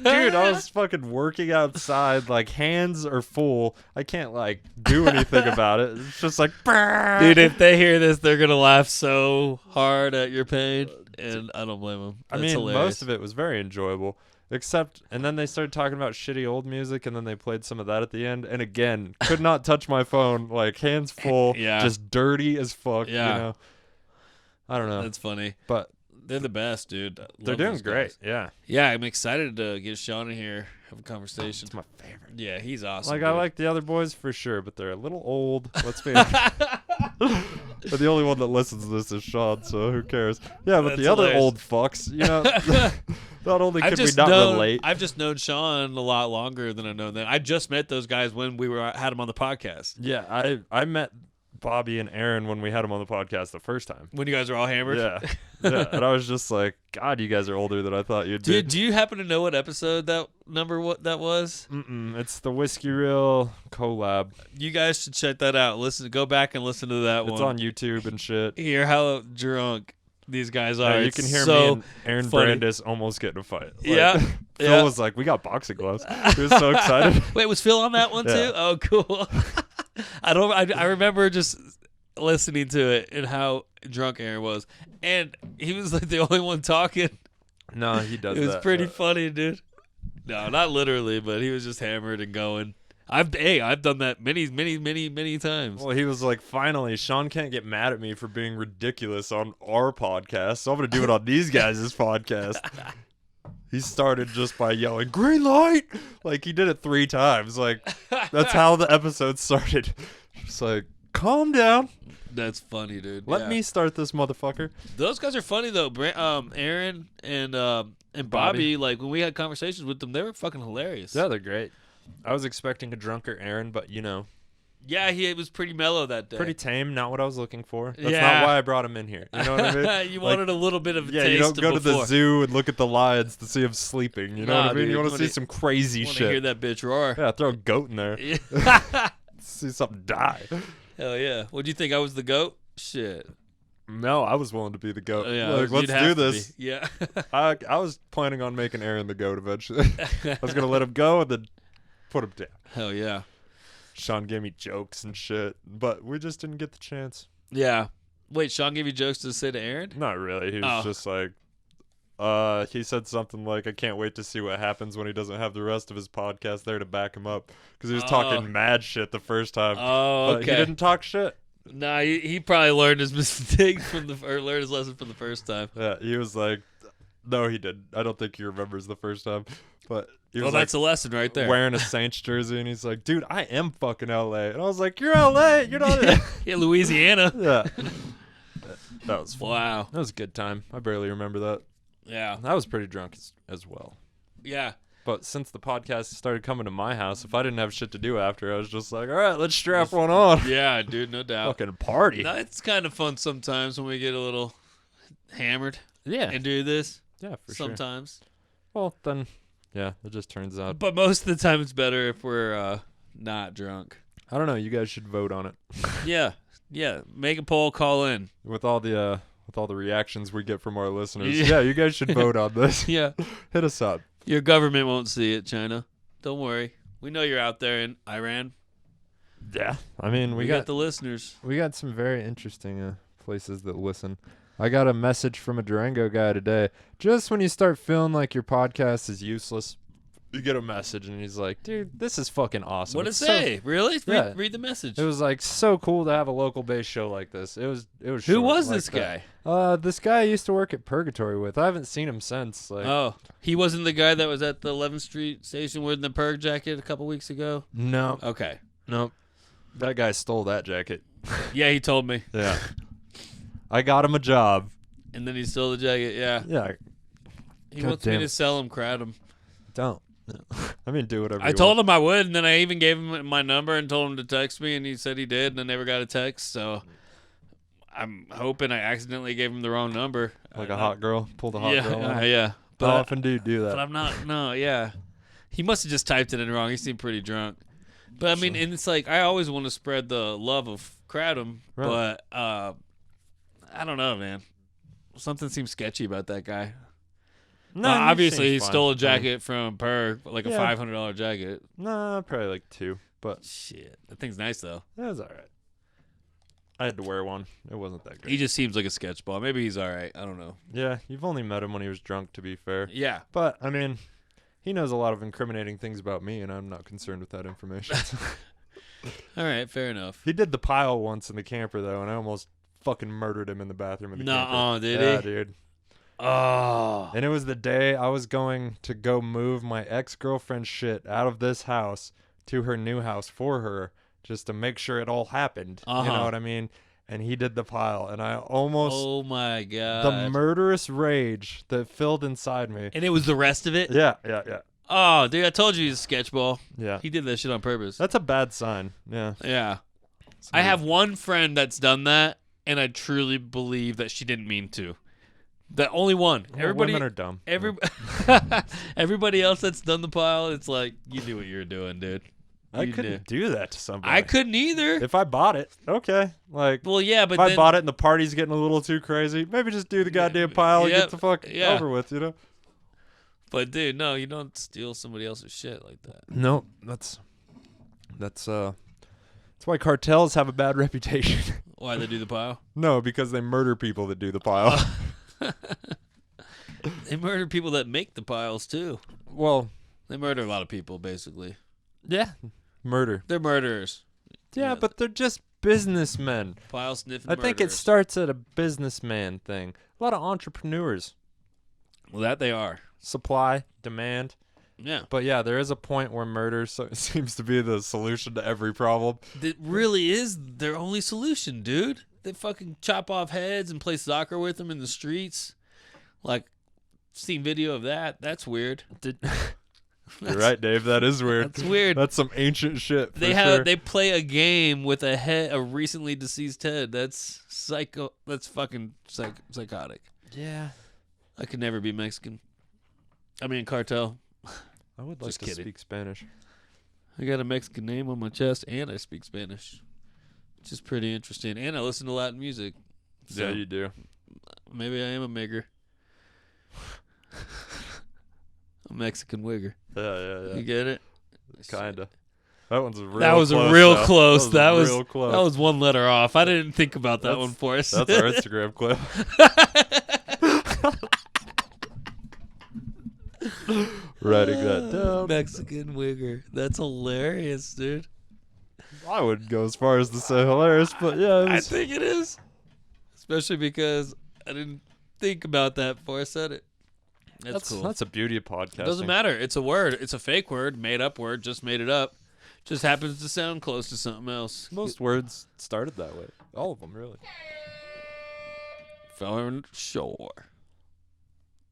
Dude, I was fucking working outside, like hands are full. I can't like do anything about it. It's just like, Dude, if they hear this, they're gonna laugh so hard at your pain, and I don't blame them. I mean, most of it was very enjoyable. Except, and then they started talking about shitty old music, and then they played some of that at the end. And again, could not touch my phone, like hands full, Yeah. just dirty as fuck. Yeah. You know, I don't know, That's funny. but They're the best, dude. I they're love doing those great. guys. Yeah, Yeah, I'm excited to get Sean in here, have a conversation. it's my favorite. Yeah, he's awesome. Like dude. I like the other boys for sure, but they're a little old. Let's be. But the only one that listens to this is Sean, so who cares? Yeah, but That's the other hilarious. old fucks, you know, not only I've could we just not known, relate. I've just known Sean a lot longer than I've known them. I just met those guys when we had him on the podcast. Yeah, I met Bobby and Aaron when we had them on the podcast the first time. When you guys were all hammered. Yeah, yeah, and I was just like, God, you guys are older than I thought you'd be. Dude, do you happen to know what episode what that was? It's the Whiskey Reel collab. You guys should check that out. Go back and listen to that one. It's on YouTube and shit. Hear how drunk these guys are. Yeah, you It's can hear so me and Aaron funny. Brandis almost get in a fight. Like, Yeah, Phil yeah. was like, we got boxing gloves. He was so excited. Wait, was Phil on that one Yeah. too? Oh, cool. I remember just listening to it and how drunk Aaron was, and he was like the only one talking. No, he does It was that. pretty funny, dude. No, not literally, but he was just hammered and going. I've done that many times. Well, he was like, finally, Sean can't get mad at me for being ridiculous on our podcast, so I'm going to do it on these guys' podcast. He started just by yelling, green light! Like, he did it 3 times. Like, that's how the episode started. Just like, calm down. That's funny, dude. Let me start this motherfucker. Those guys are funny though. Aaron and Bobby. Like when we had conversations with them, they were fucking hilarious. Yeah, they're great. I was expecting a drunker Aaron, but Yeah, he was pretty mellow that day. pretty tame. Not what I was looking for. That's Yeah. not why I brought him in here. You know what I mean? You wanted a little bit of a Yeah, taste you don't go to the before. zoo and look at the lions to see him sleeping. You know Nah, what I mean? dude, You want you to see wanna- some crazy Want to shit. hear that bitch roar? Yeah, throw a goat in there. See something die. Hell yeah. What'd you think? I was the goat? Shit. No, I was willing to be the goat. Yeah, Like, you'd let's have do to this. be. Yeah. I was planning on making Aaron the goat eventually. I was gonna let him go and then put him down. Hell yeah. Sean gave me jokes and shit, but we just didn't get the chance. Yeah. Wait, Sean gave you jokes to say to Aaron? Not really. He was just like, he said something like, "I can't wait to see what happens when he doesn't have the rest of his podcast there to back him up," because he was talking mad shit the first time. Oh, But okay. he didn't talk shit. Nah, he probably learned his mistake or learned his lesson from the first time. Yeah, he was like, no, he didn't. I don't think he remembers the first time, but he was Well, like that's a lesson right there. wearing a Saints jersey, and he's like, "Dude, I am fucking LA," and I was like, "You're LA, you're not." Yeah, Louisiana. Yeah, that was fun. Wow. That was a good time. I barely remember that. Yeah. I was pretty drunk as well. Yeah. But since the podcast started coming to my house, if I didn't have shit to do after, I was just like, all right, let's strap one on. Yeah, dude, no doubt. Fucking party. No, it's kind of fun sometimes when we get a little hammered Yeah. and do this. Yeah, for sure. Sometimes. Well, then, yeah, it just turns out. But most of the time it's better if we're not drunk. I don't know. You guys should vote on it. Yeah. Yeah. Make a poll, call in. With all the reactions we get from our listeners. Yeah. Yeah, you guys should vote on this. Yeah. Hit us up. Your government won't see it, China. Don't worry. We know you're out there in Iran. Yeah. I mean, We got the listeners. we got some very interesting places that listen. I got a message from a Durango guy today. Just when you start feeling like your podcast is useless, you get a message and he's like, "Dude, this is fucking awesome." What'd it It's so- say? Really? Yeah. Read the message. It was like so cool to have a local based show like this. It was Who short was like this that. guy? This guy I used to work at Purgatory with. I haven't seen him since. Like, Oh, he wasn't the guy that was at the 11th Street station wearing the Perg jacket a couple weeks ago? no, Okay. nope. That guy stole that jacket. Yeah, he told me. Yeah, I got him a job. And then he stole the jacket. Yeah. Yeah, He God wants me damn to it. sell him, crowd him. don't. I mean, do whatever. I told him I would, and then I even gave him my number and told him to text me, and he said he did, and I never got a text. So I'm hoping I accidentally gave him the wrong number. like a hot girl. Pull the hot Yeah, girl. On. yeah. How But often do you do that? But I'm not. No, yeah. He must have just typed it in wrong. He seemed pretty drunk. But I mean, and it's like I always want to spread the love of Kratom, Right. but I don't know, man. Something seems sketchy about that guy. No, Obviously, he seems stole a fine. I mean, jacket from Perg, like a Yeah. $500 jacket. Nah, probably like 2, but Shit, that thing's nice though. it was all right. I had to wear one. It wasn't that He great. just seems like a sketch ball. Maybe he's all right. I don't know. Yeah, you've only met him when he was drunk, to be fair. Yeah. But I mean, he knows a lot of incriminating things about me, and I'm not concerned with that information. All right. Fair enough. He did the pile once in the camper though, and I almost fucking murdered him in the bathroom of the camper. Nuh-uh, did yeah, he? dude. Oh. And it was the day I was going to go move my ex-girlfriend's shit out of this house to her new house for her, just to make sure it all happened. You Uh-huh. know what I mean? And he did the pile, and I almost Oh my god. the murderous rage that filled inside me. And it was the rest of it. Yeah. Oh, dude, I told you he's a sketch ball. Yeah. He did that shit on purpose. That's a bad sign. Yeah. Yeah. I have one friend that's done that, and I truly believe that she didn't mean to. The only one. Well, Everybody, women are dumb. everybody else that's done the pile, it's like you knew what you were doing, dude. I You couldn't do that to somebody. I couldn't either. If I bought it, okay. Like, Well, yeah, but if I then, bought it and the party's getting a little too crazy, maybe just do the goddamn pile and Yep, get the fuck yeah. over with, you know? But dude, no, you don't steal somebody else's shit like that. No, that's why cartels have a bad reputation. Why they do the pile? No, because they murder people that do the pile. They murder people that make the piles too. Well, They murder a lot of people, basically. yeah, murder. They're murderers. Yeah, but they're just businessmen. Pile sniffing. I think it murderers. starts at a businessman thing. A lot of entrepreneurs. Well, that they are. Supply, demand. Yeah. But yeah, there is a point where murder seems to be the solution to every problem. It really is their only solution, dude. They fucking chop off heads and play soccer with them in the streets. Like, seen video of that. That's weird. You're right, Dave. That is weird. That's weird. That's some ancient shit. They play a game with a recently deceased head. That's psycho. That's fucking psychotic. Yeah. I could never be Mexican. I mean, cartel. I would like Just to kidding. speak Spanish. I got a Mexican name on my chest, and I speak Spanish, which is pretty interesting. And I listen to Latin music. So Yeah, you do. maybe I am a migger. A Mexican wigger. Yeah. You get it? Kinda. That one's real. That was close, real though. close. That was real close. that was one letter off. I didn't think about that one for us. That's our Instagram clip. Writing that down. Mexican wigger. That's hilarious, dude. I wouldn't go as far as to say hilarious, but yeah, I think it is. Especially because I didn't think about that before I said it. That's cool. That's a beauty of podcasting. Doesn't matter. It's a word. It's a fake word, made up word, just made it up. Just happens to sound close to something else. Most words started that way. All of them, really. Foreign shore.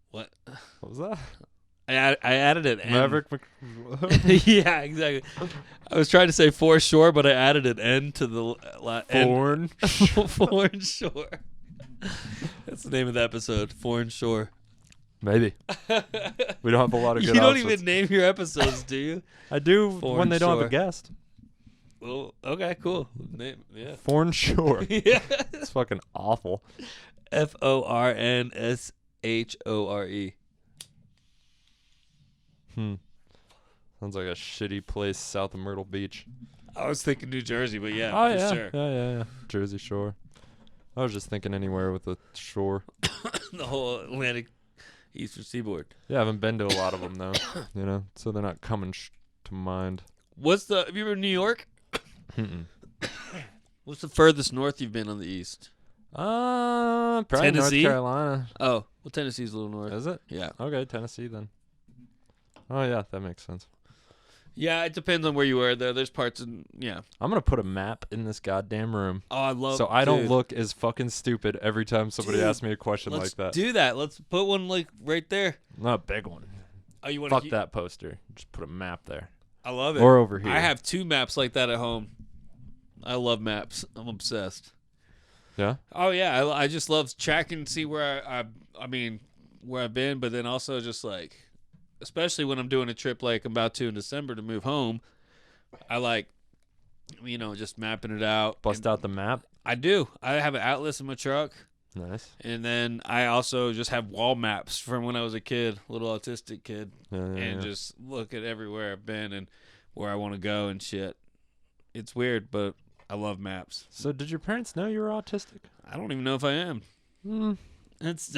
What? What was that? I added an N. Maverick Yeah, exactly. I was trying to say foreshore, but I added an N to the Foreign. Foreign shore. That's the name of the episode. Foreign shore. Maybe. We don't have a lot of good You don't options. even name your episodes, do you? I do Foreign when they don't have shore. a guest. Well, okay, cool. Name, yeah. Foreign shore. Yeah. It's fucking awful. FORNSHORE. Sounds like a shitty place south of Myrtle Beach. I was thinking New Jersey, but yeah, Oh, for yeah. sure. Yeah. Jersey Shore. I was just thinking anywhere with a shore. The whole Atlantic Eastern Seaboard. Yeah, I haven't been to a lot of them, though. So they're not coming to mind. Have you been to New York? Mm-mm. What's the furthest north you've been on the east? Probably Tennessee? North Carolina. Oh, well, Tennessee's a little north. Is it? Yeah. Okay, Tennessee then. Oh, yeah, that makes sense. Yeah, it depends on where you were, though. There's parts in, yeah. I'm going to put a map in this goddamn room. Oh, I love So I don't dude, look as fucking stupid every time somebody Dude, asks me a question let's like that. do that. Let's put one, like, right there. Not a big one. Oh, you want Fuck that poster. Just put a map there. I love it. Or over here. I have 2 maps like that at home. I love maps. I'm obsessed. Yeah? Oh, yeah. I just love tracking, see where where I've been, but then also just, like, especially when I'm doing a trip like I'm about to in December to move home, I like, just mapping it out. Bust out the map. I do. I have an atlas in my truck, Nice. and then I also just have wall maps from when I was a kid, little autistic kid, Yeah. and just look at everywhere I've been and where I want to go and shit. It's weird, but I love maps. So did your parents know you were autistic? I don't even know if I am. Hmm. It's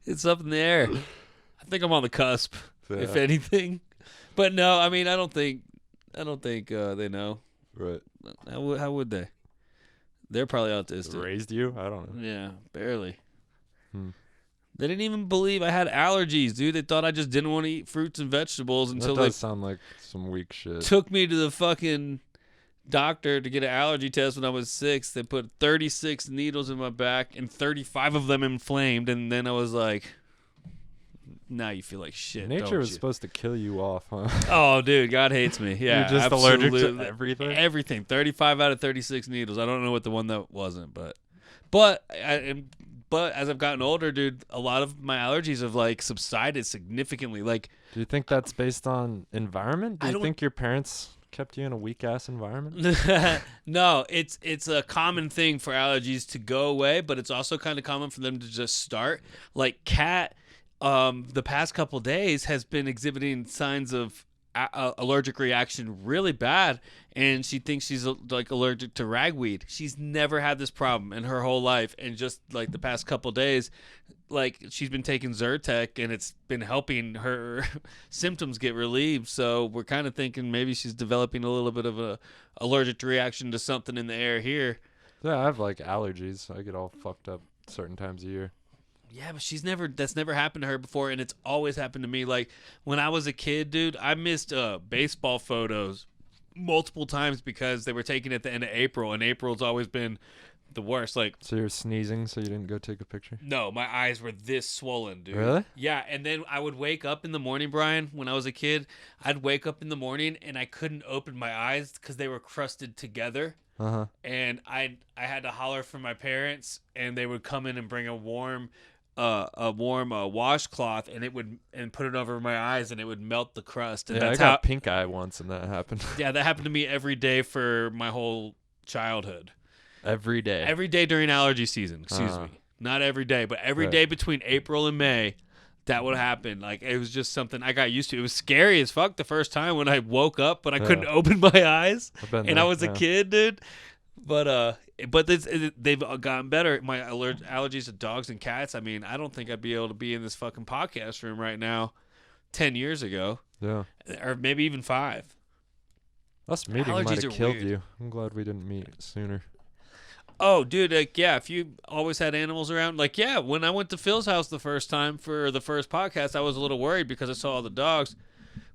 it's up in the air. I think I'm on the cusp, if Yeah. anything. But no, I mean, I don't think they know. Right. How would they? They're probably autistic. Raised you? I don't know. Yeah, barely. Hmm. They didn't even believe I had allergies, dude. They thought I just didn't want to eat fruits and vegetables until That they does sound like some weak shit. took me to the fucking doctor to get an allergy test when I was 6. They put 36 needles in my back and 35 of them inflamed, and then I was like, now you feel like shit. Nature don't was you? supposed to kill you off, huh? Oh, dude, God hates me. Yeah, You're just allergic to absolutely. everything? Everything. 35 out of 36 needles. I don't know what the one that wasn't, but as I've gotten older, dude, a lot of my allergies have like subsided significantly. Like, Do you think that's based on environment? Do I you don't- think your parents kept you in a weak ass environment? no, it's a common thing for allergies to go away, but it's also kind of common for them to just start. Like Kat, the past couple days has been exhibiting signs of allergic reaction really bad, and she thinks she's like allergic to ragweed. She's never had this problem in her whole life, and just like the past couple days, like she's been taking Zyrtec, and it's been helping her symptoms get relieved. So we're kind of thinking maybe she's developing a little bit of a allergic reaction to something in the air here. Yeah, I have like allergies. I get all fucked up certain times a year. Yeah, but that's never happened to her before, and it's always happened to me. Like when I was a kid, dude, I missed baseball photos multiple times because they were taken at the end of April, and April's always been the worst. Like, So you're sneezing, so you didn't go take a picture? no, my eyes were this swollen, dude. Really? Yeah, and then I would wake up in the morning, Brian, when I was a kid. I'd wake up in the morning and I couldn't open my eyes because they were crusted together. Uh-huh. And I had to holler for my parents, and they would come in and bring a warm washcloth, and put it over my eyes, and it would melt the crust. And Yeah, that's I got pink eye once, and that happened. yeah, that happened to me every day for my whole childhood. Every day. Every day during allergy season, excuse me. Not every day, but every day between April and May, that would happen. Like, it was just something I got used to. It was scary as fuck the first time when I woke up, but I couldn't open my eyes. And I was a kid, dude. But they've gotten better. My allergies to dogs and cats. I mean, I don't think I'd be able to be in this fucking podcast room right now 10 years ago. Yeah. Or maybe even 5. Us meeting might Allergies have are killed weird. you. I'm glad we didn't meet sooner. Oh, dude, like, yeah, if you always had animals around, like, yeah, when I went to Phil's house the first time for the first podcast, I was a little worried because I saw all the dogs.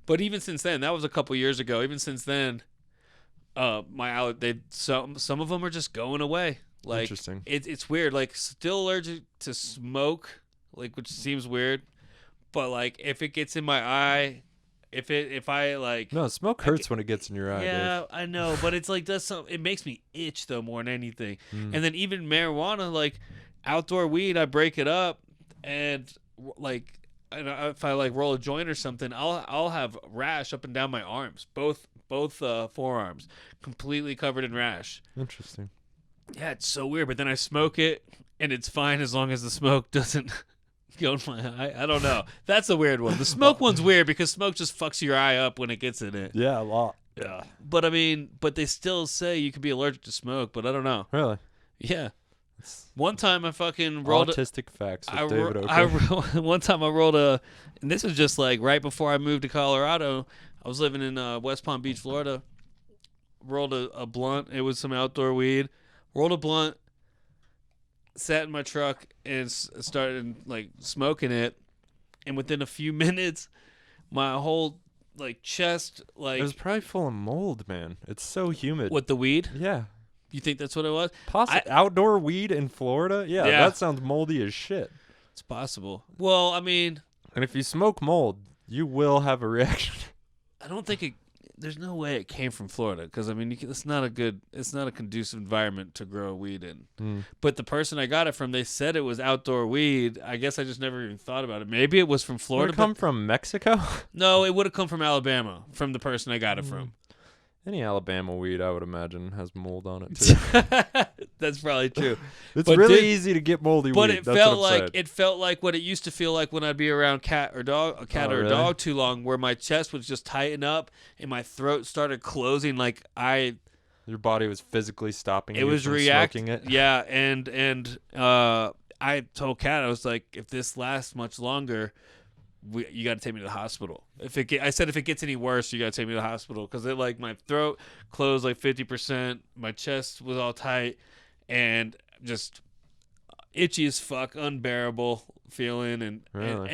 But even since then, that was a couple years ago. Even since then, some of them are just going away. Like, Interesting. It's weird. Like, still allergic to smoke, like, which seems weird. But like, if it gets in my eye, if I like, No, smoke hurts when it gets in your eye. yeah, Dave. I know, but it's like it makes me itch though more than anything. And then even marijuana, like outdoor weed, I break it up, and like, if I like roll a joint or something, I'll have rash up and down my arms, both forearms, completely covered in rash. Interesting. Yeah, it's so weird. But then I smoke it, and it's fine as long as the smoke doesn't go in my eye. I don't know. That's a weird one. The smoke one's weird because smoke just fucks your eye up when it gets in it. Yeah, a lot. Yeah. But I mean, they still say you could be allergic to smoke, but I don't know. Really? Yeah. One time I fucking rolled Autistic facts with David one time I rolled and this was just like right before I moved to Colorado. I was living in West Palm Beach, Florida. Rolled a blunt. It was some outdoor weed. Rolled a blunt. Sat in my truck and started like smoking it, and within a few minutes, my whole like chest, like, It was probably full of mold, man. It's so humid. with the weed. Yeah. You think that's what it was? Outdoor weed in Florida? Yeah, Yeah. that sounds moldy as shit. It's possible. Well, I mean, And if you smoke mold, you will have a reaction. I don't think there's no way it came from Florida, because I mean, it's not a conducive environment to grow weed in. But the person I got it from, they said it was outdoor weed. I guess I just never even thought about it. Maybe it was from Would Florida. it come from Mexico? No, it would have come from Alabama, from the person I got it from. Any Alabama weed, I would imagine, has mold on it too. That's probably true. It's But really dude- easy to get moldy But weed. it That's felt what I'm like saying. what it used to feel like when I'd be around a cat or Really? dog too long, where my chest would just tighten up and my throat started closing. Like Your body was physically stopping it you was from reacting. smoking it. Yeah, and I told Kat, I was like, if this lasts much longer, you got to take me to the hospital. I said if it gets any worse, you got to take me to the hospital, because it, like, my throat closed like 50%, my chest was all tight, and just itchy as fuck, unbearable feeling, and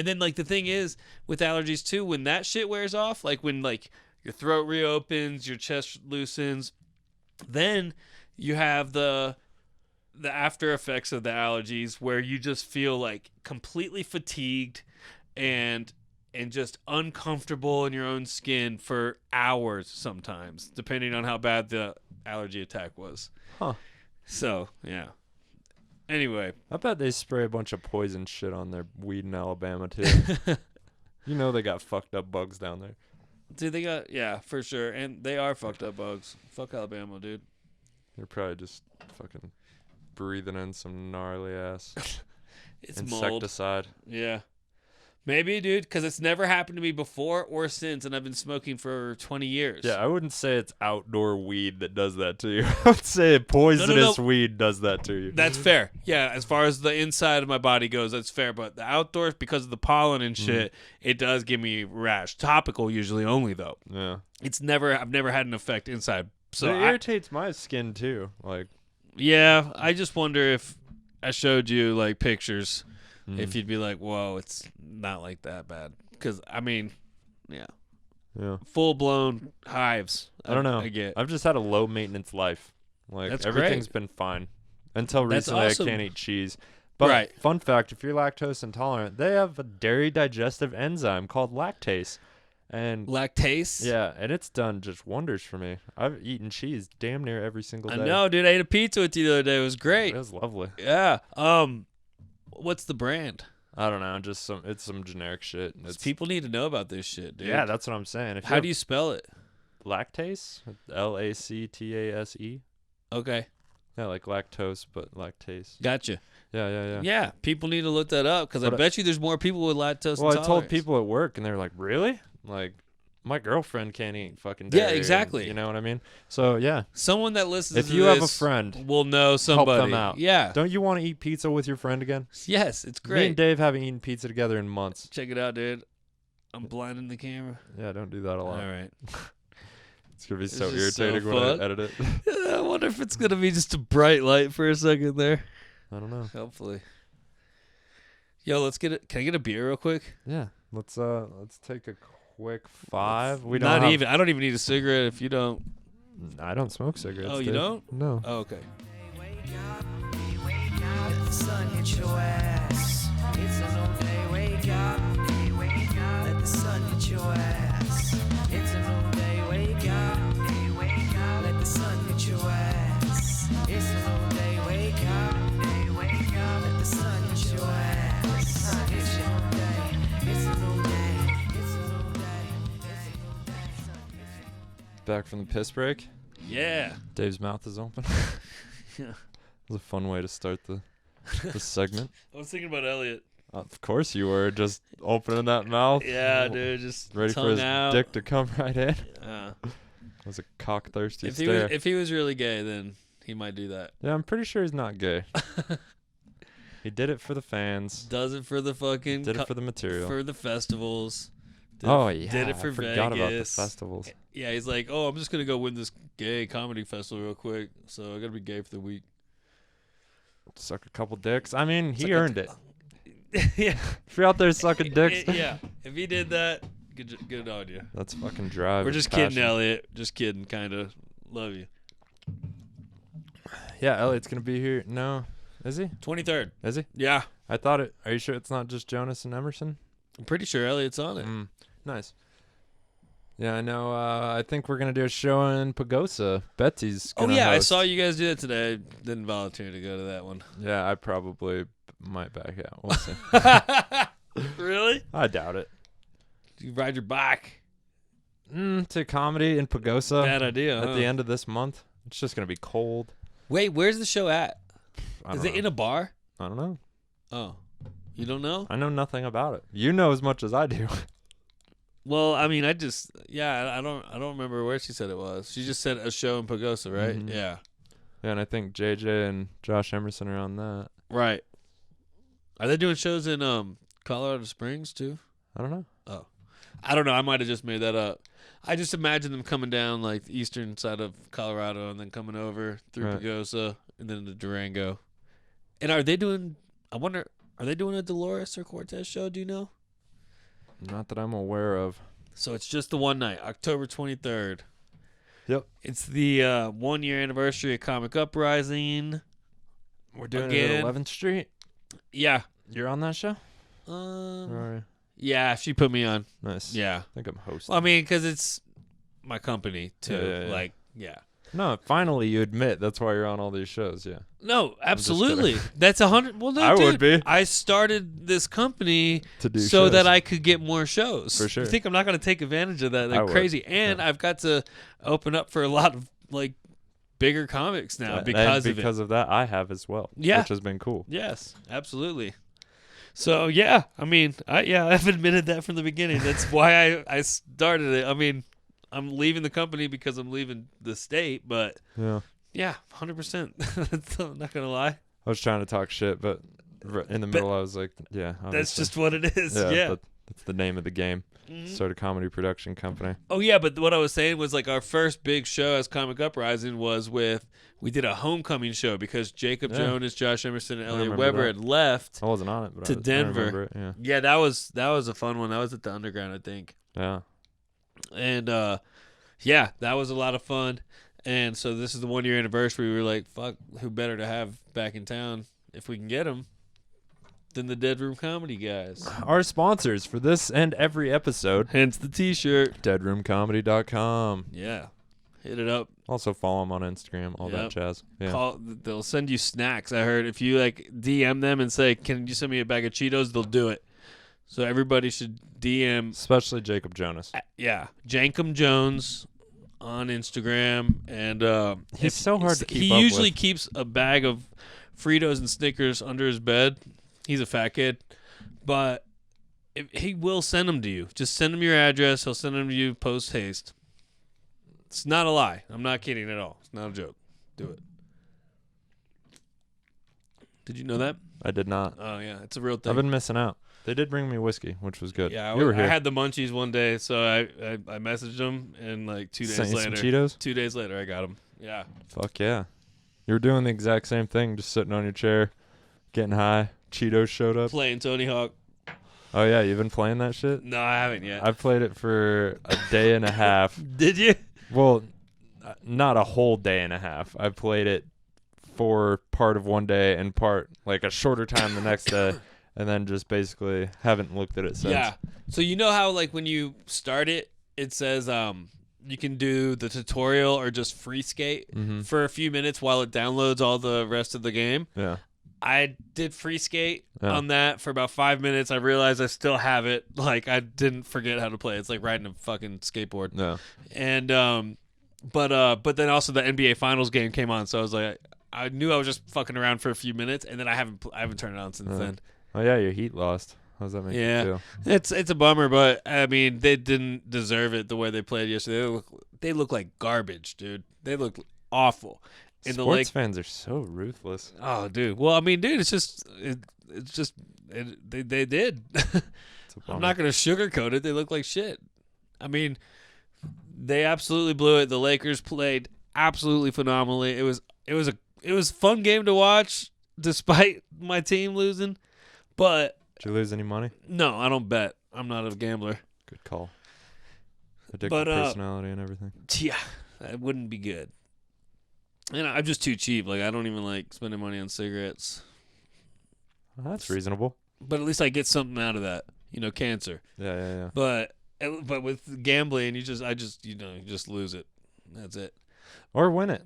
then like the thing is with allergies too, when that shit wears off, like when like your throat reopens, your chest loosens, then you have the after effects of the allergies where you just feel like completely fatigued and just uncomfortable in your own skin for hours sometimes, depending on how bad the allergy attack was. Huh. So, yeah. Anyway. I bet they spray a bunch of poison shit on their weed in Alabama too. You know they got fucked up bugs down there. Dude, they got, yeah, for sure. And they are fucked up bugs. Fuck Alabama, dude. They're probably just fucking breathing in some gnarly ass It's mold. insecticide. Yeah. Maybe, dude, because it's never happened to me before or since, and I've been smoking for 20 years. Yeah, I wouldn't say it's outdoor weed that does that to you. I would say poisonous weed does that to you. That's fair. Yeah, as far as the inside of my body goes, that's fair. But the outdoors, because of the pollen and shit, it does give me rash. Topical usually only, though. Yeah. I've never had an effect inside. So it irritates my skin too. Like, yeah, I just wonder if I showed you like pictures, if you'd be like, whoa, it's not like that bad. Because, I mean, yeah. Full-blown hives. I don't know. I get. I've just had a low-maintenance life. Like, That's everything's great. been fine. Until That's recently, awesome. I can't eat cheese. But Right. fun fact, if you're lactose intolerant, they have a dairy digestive enzyme called lactase. And Lactase. yeah, and it's done just wonders for me. I've eaten cheese damn near every single I day. know, dude. I ate a pizza with you the other day. It was great. It was lovely. Yeah. What's the brand? I don't know, just it's some generic shit. It's People need to know about this shit, dude. yeah, that's what I'm saying. If How do you spell it? lactase? Lactase. Okay. Yeah, like lactose, but lactase. Gotcha. Yeah. Yeah, people need to look that up because I But bet you there's more people with lactose Well, I intolerance. told people at work, and they were like, "Really?" Like, my girlfriend can't eat fucking dairy. Yeah, exactly. You know what I mean? So yeah, Someone that listens if to you have a this friend, will know somebody. help them out. Yeah. Don't you want to eat pizza with your friend again? Yes, it's Me great. and Dave haven't eaten pizza together in months. Check it out, dude. I'm blinding the camera. Yeah, don't do that a lot. All right. It's gonna be It's so just so irritating when fun. I edit it. I wonder if it's gonna be just a bright light for a second there. I don't know. Hopefully. Yo, let's get it. Can I get a beer real quick? Yeah, let's take a quick 5. We Not don't even. I don't even need a cigarette if you don't. I don't smoke cigarettes. Oh, you Dave. don't? No. Oh, okay. Let the sun hit your ass. It's a new day, wake up. Let the sun hit your ass. It's a new day, wake up. Let the sun hit your ass. It's a new day, wake up. Let the sun hit your ass. It's a new day. It's a new day. It's a new day. It's a new day. Back from the piss break. Yeah. Dave's mouth is open. Yeah. It was a fun way to start the segment. I was thinking about Elliot. Of course you were, just opening that mouth. Yeah, dude, just Ready for tongue his out. dick to come right in. Yeah. It was a cock thirsty If stare. he was really gay, then he might do that. Yeah, I'm pretty sure he's not gay. He did it for the fans. Does it for the fucking Did it for the material. for the festivals. Did Oh it, yeah, did it for I forgot about the Vegas. festivals. Yeah, he's like, oh, I'm just gonna go win this gay comedy festival real quick, so I gotta be gay for the week. Suck a couple dicks. I mean, he Suck a- earned it. Yeah, If you're out there sucking dicks, yeah. If he did that, good on you. that's fucking drive. We're and just kidding, passion. Elliot. Just kidding, kind of. Love you. Yeah, Elliot's gonna be here. No, is he? 23rd. Is he? Yeah, I thought it. Are you sure it's not just Jonas and Emerson? I'm pretty sure Elliot's on it. Nice. Yeah, I know. I think we're gonna do a show in Pagosa. Betsy's Oh gonna yeah, I host. saw you guys do that today. I didn't volunteer to go to that one. Yeah, I probably might back out. We'll see. Really? I doubt it. You ride your bike. To comedy in Pagosa Bad idea. at huh? the end of this month. It's just gonna be cold. Wait, where's the show at? I Is don't it know. in a bar? I don't know. Oh, you don't know? I know nothing about it. You know as much as I do. Well, I mean, I don't remember where she said it was. She just said a show in Pagosa, right? Mhm. Yeah. Yeah, and I think JJ and Josh Emerson are on that. Right. Are they doing shows in Colorado Springs too? I don't know. I don't know. I might have just made that up. I just imagine them coming down like the eastern side of Colorado and then coming over through Right. Pagosa and then to Durango. And are they doing? I wonder. Are they doing a Dolores or Cortez show? Do you know? Not that I'm aware of. So it's just the one night, October 23rd. Yep. It's the 1 year anniversary of Comic Uprising. We're doing it Again. at 11th Street. Yeah. You're on that show? Um. Or are you? Yeah, she put me on. Nice. Yeah. I think I'm hosting. Well, I mean, because it's my company too. Yeah. Like, yeah. No, finally you admit that's why you're on all these shows. Yeah. No, just absolutely. kidding. That's 100. Well, no, I dude, would be. I started this company To do so shows. that I could get more shows. For sure. You think I'm not going to take advantage of that? I Like would. crazy. And I've got to open up for a lot of like bigger comics now because of it. of that, I have as well. Yeah. Which has been cool. Yes, absolutely. So yeah, I mean, I've admitted that from the beginning. That's why I started it. I mean, I'm leaving the company because I'm leaving the state, but Yeah. yeah, 100%. I'm not gonna lie. I was trying to talk shit, but in the middle I was like, yeah. That's obviously. just what it is. Yeah. That's the name of the game. Mhm. Start a comedy production company. Oh yeah, but what I was saying was like our first big show as Comic Uprising was we did a homecoming show because Jacob Yeah. Jonas, Josh Emerson, and I Elliot remember Weber that. had left. I wasn't on it, but To I Denver. remember it. Yeah. Yeah, that was a fun one. That was at the Underground, I think. Yeah. And yeah, that was a lot of fun. And so this is the 1 year anniversary. We were like, fuck, who better to have back in town if we can get them than the Dead Room Comedy guys. Our sponsors for this and every episode. Hence the T-shirt. Deadroomcomedy.com. Yeah. Hit it up. Also follow them on Instagram, all that Yep. jazz. Yeah. They'll send you snacks. I heard if you like DM them and say, can you send me a bag of Cheetos, they'll do it. So everybody should DM. Especially Jacob Jonas. Yeah. Jankum Jones on Instagram. And He's so hard to keep He up usually with. keeps a bag of Fritos and Snickers under his bed. He's a fat kid. But he will send them to you. Just send him your address. He'll send them to you post haste. It's not a lie. I'm not kidding at all. It's not a joke. Do it. Did you know that? I did not. Oh, yeah. It's a real thing. I've been missing out. They did bring me whiskey, which was good. Yeah, you were here. I had the munchies one day, so I messaged them, and like 2 days Sent you later, some Cheetos? 2 days later, I got them. Yeah. Fuck yeah. You were doing the exact same thing, just sitting on your chair, getting high. Cheetos showed up. Playing Tony Hawk. Oh, yeah, you've been playing that shit? No, I haven't yet. I played it for a day and a half. Did you? Well, not a whole day and a half. I played it for part of one day and part, like a shorter time the next day, and then just basically haven't looked at it since. Yeah. So you know how like when you start it, it says you can do the tutorial or just free skate for a few minutes while it downloads all the rest of the game. Yeah. I did free skate Yeah. on that for about 5 minutes. I realized I still have it. Like I didn't forget how to play. It's like riding a fucking skateboard. Yeah. And but then also the NBA Finals game came on, so I was like, I knew I was just fucking around for a few minutes, and then I haven't turned it on since then. Oh, yeah, your Heat lost. How does that make you feel? It's a bummer, but I mean they didn't deserve it the way they played yesterday. They look like garbage, dude. They look awful. And Sports fans are so ruthless. Oh, dude. Well, I mean, dude, they did. I'm not gonna sugarcoat it. They look like shit. I mean, they absolutely blew it. The Lakers played absolutely phenomenally. It was a fun game to watch, despite my team losing. But Did you lose any money? no, I don't bet. I'm not a gambler. Good call. Addictive But, personality and everything. Yeah, that wouldn't be good. And I'm just too cheap. Like I don't even like spending money on cigarettes. Well, that's reasonable. But at least I get something out of that. You know, cancer. Yeah. But with gambling, you just lose it. That's it. Or win it.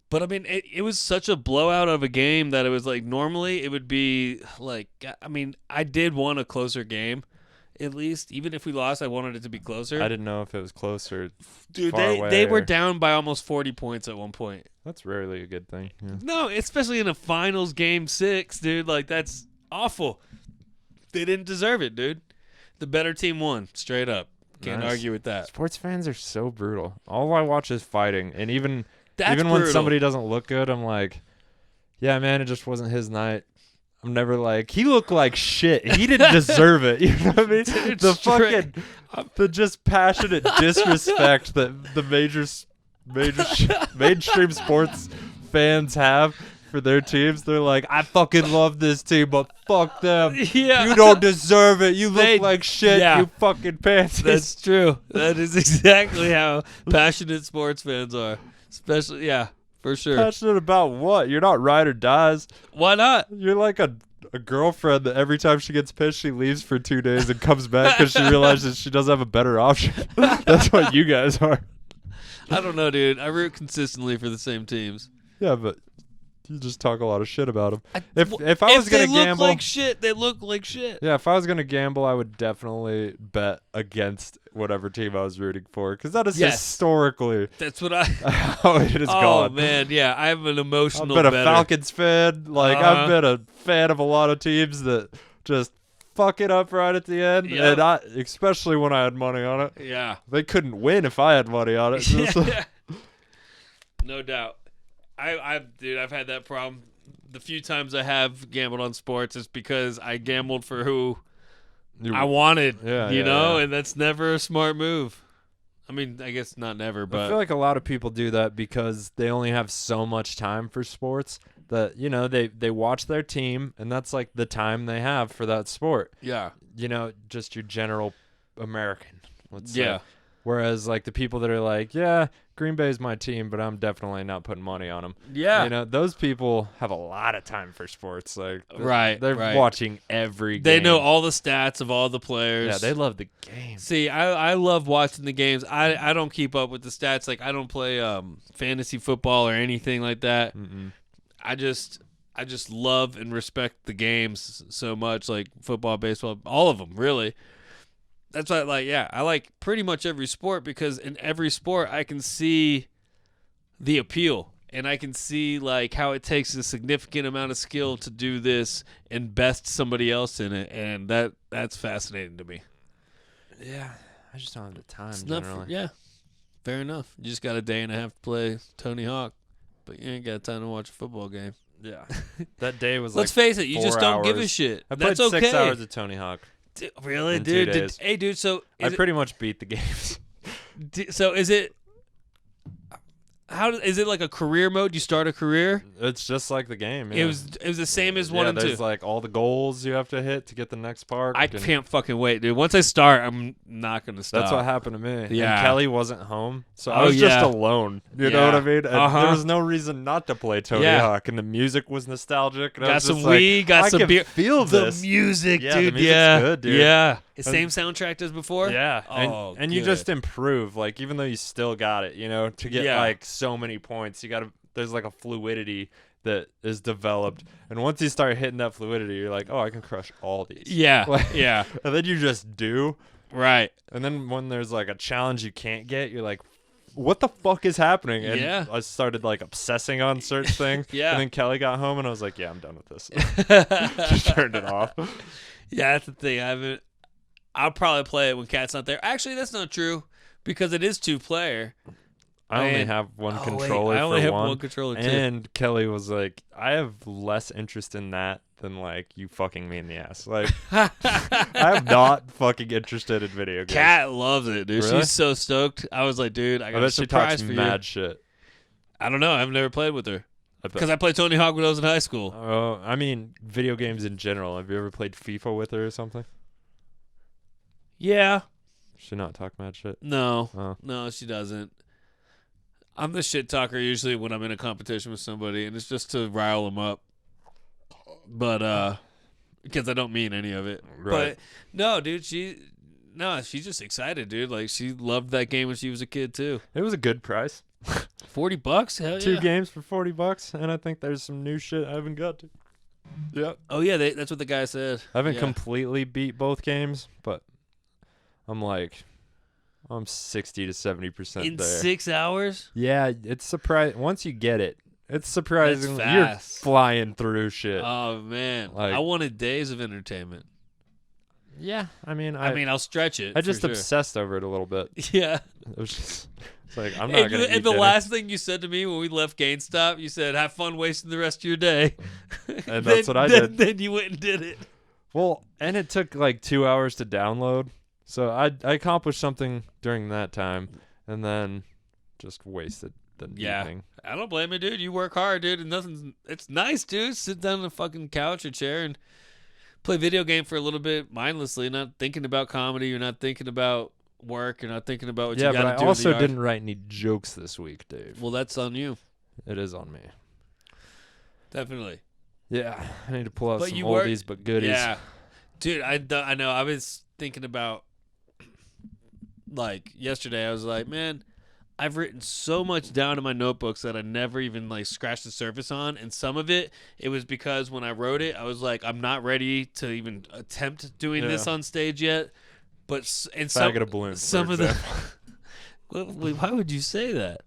But I mean, it was such a blowout of a game that it was like normally it would be like, I mean, I did want a closer game, at least. Even if we lost, I wanted it to be closer. I didn't know if it was close or Dude, far away they were or- down by almost 40 points at one point. That's rarely a good thing. Yeah. No, especially in a finals game 6, dude. Like that's awful. They didn't deserve it, dude. The better team won, straight up. Can't Nice. argue with that. Sports fans are so brutal. All I watch is fighting, and even That's when brutal. somebody doesn't look good, I'm like, yeah, man, it just wasn't his night. I'm never like, he looked like shit. He didn't deserve it. You know what I mean? Dude, the straight- the just passionate disrespect that the mainstream sports fans have for their teams. They're like, I fucking love this team, but fuck them. Yeah. You don't deserve it. You look They- like shit. yeah. You fucking pansies. That's true. That is exactly how passionate sports fans are. Especially, yeah, for sure. Passionate about what? You're not ride or dies. Why not? You're like a girlfriend that every time she gets pissed, she leaves for 2 days and comes back because she realizes she doesn't have a better option. That's what you guys are. I don't know, dude. I root consistently for the same teams. Yeah, but you just talk a lot of shit about them. If I was gonna they look gamble, like shit, they look like shit. yeah, if I was gonna gamble, I would definitely bet against whatever team I was rooting for because that is Yes. historically That's what I. how it has Oh gone. man, yeah, I'm an I've emotional. been a bettor. Falcons fan. Like I've been a fan of a lot of teams that just fuck it up right at the end, Yep. and especially when I had money on it. Yeah. They couldn't win if I had money on it. Yeah. No doubt. Dude, I've had that problem. The few times I have gambled on sports is because I gambled for who I wanted, Yeah, you yeah, know, yeah. and that's never a smart move. I mean, I guess not never, I but feel like a lot of people do that because they only have so much time for sports that, you know, they watch their team and that's like the time they have for that sport. yeah. You know, just your general American, let's Yeah. say. Whereas like the people that are like, yeah, Green Bay's my team, but I'm definitely not putting money on them. Yeah. You know, those people have a lot of time for sports. Like, they're Right. watching every game. They know all the stats of all the players. Yeah, they love the game. See, I love watching the games. I don't keep up with the stats. Like, I don't play fantasy football or anything like that. Mm-mm. I just love and respect the games so much, like football, baseball, all of them, really. That's why, I like pretty much every sport, because in every sport I can see the appeal, and I can see like how it takes a significant amount of skill to do this and best somebody else in it, and that's fascinating to me. Yeah, I just don't have the time It's generally. yeah, fair enough. You just got a day and a half to play Tony Hawk, but you ain't got time to watch a football game. Yeah, that day was Let's like face it, you 4 just don't give a hours. shit. I played That's okay. 6 hours of Tony Hawk. Really, in 2 dude? days. Hey, dude. So I pretty much beat the games. so is it? Is it like a career mode? You start a career. It's just like the game. Yeah. It was the same as 1 and 2. There's like all the goals you have to hit to get the next park. I can't fucking wait, dude. Once I start, I'm not gonna stop. That's what happened to me. Yeah. And Kelly wasn't home, so I Oh, was just yeah. alone. You know Yeah. what I mean? And Uh-huh. there was no reason not to play Tony Yeah. Hawk, and the music was nostalgic. And I Got was some just like, weed, got I some can beer. feel The this. music, Yeah, the dude. music's Yeah, good, dude. yeah. The And- same soundtrack as before. Yeah, Oh, and you good. just improve. Like even though you still got it, you know, to get Yeah. like so many points, you got to. There's like a fluidity that is developed, and once you start hitting that fluidity, you're like, oh, I can crush all these. Yeah, Like- yeah. And then you just do. Right. And then when there's like a challenge you can't get, you're like, what the fuck is happening? And Yeah. I started like obsessing on certain things. Yeah. And then Kelly got home and I was like, yeah, I'm done with this. Just turned it off. Yeah, that's the thing. I'll probably play it when Cat's not there. Actually, that's not true, because it is 2-player. I only And- have one Oh, wait, controller I only for have one. one controller too. And Kelly was like, I have less interest in that than like you fucking me in the ass. Like I'm not fucking interested in video games. Cat loves it, dude. Really? She's so stoked. I was like, dude, I I got a bet she talks surprise for mad you. shit. I don't know. I've never played with her, I bet. because I played Tony Hawk when I was in high school. Oh, I mean, video games in general. Have you ever played FIFA with her or something? Yeah. She not talk mad shit. No. Oh. No, she doesn't. I'm the shit talker usually when I'm in a competition with somebody, and it's just to rile them up. But because I don't mean any of it. Right. But no, dude, she's just excited, dude. Like, she loved that game when she was a kid too. It was a good price. $40? Hell yeah. 2 games for $40, and I think there's some new shit I haven't got to. Yep. Oh yeah, that's what the guy said. I haven't Yeah. completely beat both games, but I'm 60 to 70% In there. 6 hours. Yeah, it's surprising. Once you get it, it's surprising. That's You're fast. flying through shit. Oh man, Like- I wanted days of entertainment. Yeah, I mean, I'll stretch it. I for just sure. obsessed over it a little bit. Yeah. It was just, it's like I'm not gonna. And eat the dinner. last thing you said to me when we left GameStop, you said, "Have fun wasting the rest of your day." And that's what I did. Then you went and did it. Well, and it took like 2 hours to download, so I accomplished something during that time, and then just wasted the evening. I don't blame you, dude. You work hard, dude, and it's nice, dude. Sit down on a fucking couch or chair and play video game for a little bit mindlessly, not thinking about comedy. You're not thinking about work. You're not thinking about what Yeah, you got to but do. I in also the yard. didn't write any jokes this week, Dave. Well, that's on you. It is on me. Definitely. Yeah, I need to pull out But some you work- oldies but goodies. Yeah. Dude, I know. I was thinking about, like, yesterday. I was like, man, I've written so much down in my notebooks that I never even, like, scratched the surface on. And some of it was because when I wrote it, I was like, I'm not ready to even attempt doing this Yeah. on stage yet. But Faggot of balloons. some for of the example. Wait, why would you say that?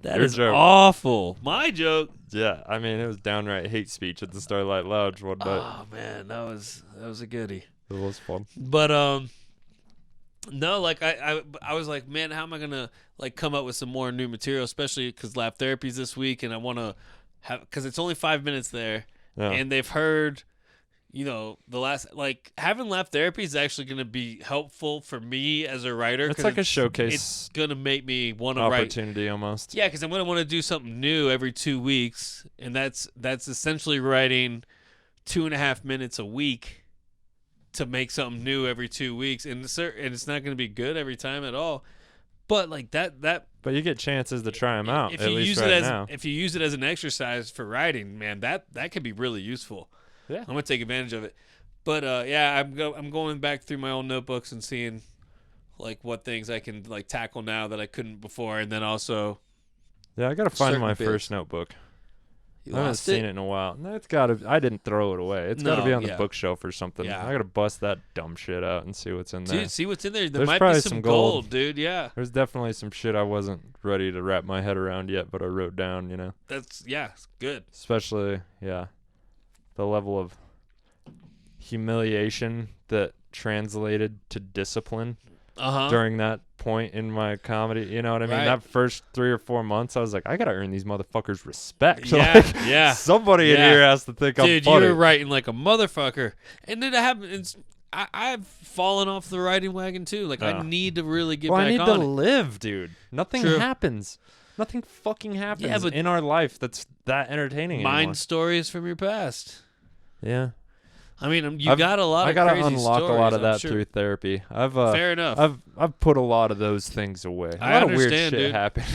That Your is joke. awful. My joke. Yeah, I mean, it was downright hate speech at the Starlight Lounge one night. Oh man, that was a goodie. It was fun. But no, like I was like, man, how am I gonna like come up with some more new material, especially because lab therapy's this week, and I want to have because it's only 5 minutes there, Yeah. and they've heard, you know, the last like having lab therapy is actually gonna be helpful for me as a writer. It's 'cause like a It's showcase gonna make me want to write. opportunity almost. Yeah, because I'm gonna want to do something new every 2 weeks, and that's essentially writing 2.5 minutes a week to make something new every 2 weeks, and it's not gonna be good every time at all. But like that But you get chances to try them out. if at you least use right it as now. if you use it as an exercise for writing, man, that could be really useful. Yeah. I'm gonna take advantage of it. But yeah, I'm going back through my old notebooks and seeing like what things I can like tackle now that I couldn't before, and then also Yeah, I gotta find certain my bits. first notebook. you I haven't lost seen it. it in a while. No, it's gotta. I didn't throw it away. It's gotta No, be on the yeah. bookshelf or something. Yeah. I gotta bust that dumb shit out and see what's in there. Dude, see what's in there. There There's might be probably some some gold, gold. dude. Yeah, There's definitely some shit I wasn't ready to wrap my head around yet, but I wrote down. that's it's good. Especially the level of humiliation that translated to discipline during that point in my comedy. You know what I mean? Right. That first 3 or 4 months, I was like, I gotta earn these motherfuckers respect. Yeah, Like, yeah. somebody in Yeah. here has to think I'm Dude, funny. you were writing like a motherfucker, and then it happens. I've fallen off the writing wagon too. Like I need to really get Well, back I need on to it. live, dude. Nothing True. happens. Nothing fucking happens but- in our life that's that entertaining anymore. Mind stories from your past. Yeah. I mean, you got a lot I of gotta crazy unlock stories, a lot of I'm that sure. through therapy. Fair enough. I've put a lot of those things away. A I lot of weird understand, shit dude. happened.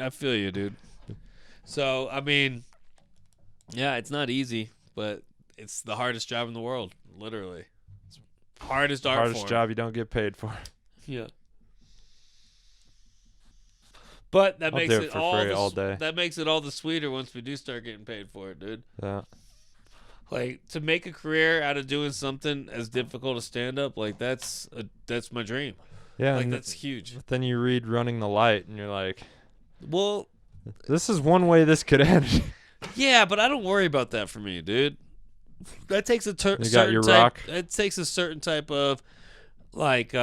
I feel you, dude. So, I mean, yeah, it's not easy, but it's the hardest job in the world, literally. It's hardest art Hardest form. job you don't get paid for. Yeah. But that I'll makes do it it for all free all day. That makes it all the sweeter once we do start getting paid for it, dude. Yeah. Like to make a career out of doing something as difficult as stand up, like that's my dream. Yeah. Like and that's huge. then you read Running the Light and you're like, Well, this is one way this could end. yeah, but I don't worry about that for me, dude. That takes a You got certain your type, rock? It takes a certain type of like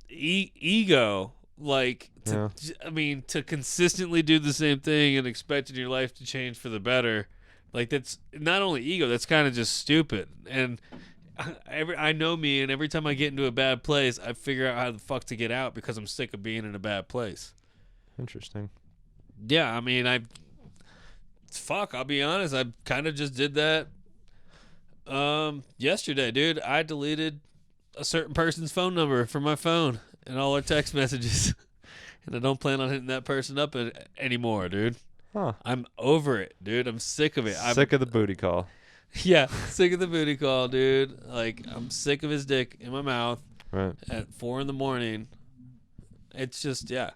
ego, like to, I mean, to consistently do the same thing and expecting your life to change for the better. Like that's not only ego, that's kind of just stupid. And I know me, and every time I get into a bad place, I figure out how the fuck to get out because I'm sick of being in a bad place. Interesting. Yeah, I mean, I'll be honest, I kind of just did that yesterday, dude. I deleted a certain person's phone number from my phone and all our text messages. And I don't plan on hitting that person up anymore, dude. Huh. I'm over it, dude. I'm sick of it. Sick of the booty call. Yeah, sick of the booty call, dude. Like, I'm sick of his dick in my mouth Right. at 4 a.m. It's just, yeah.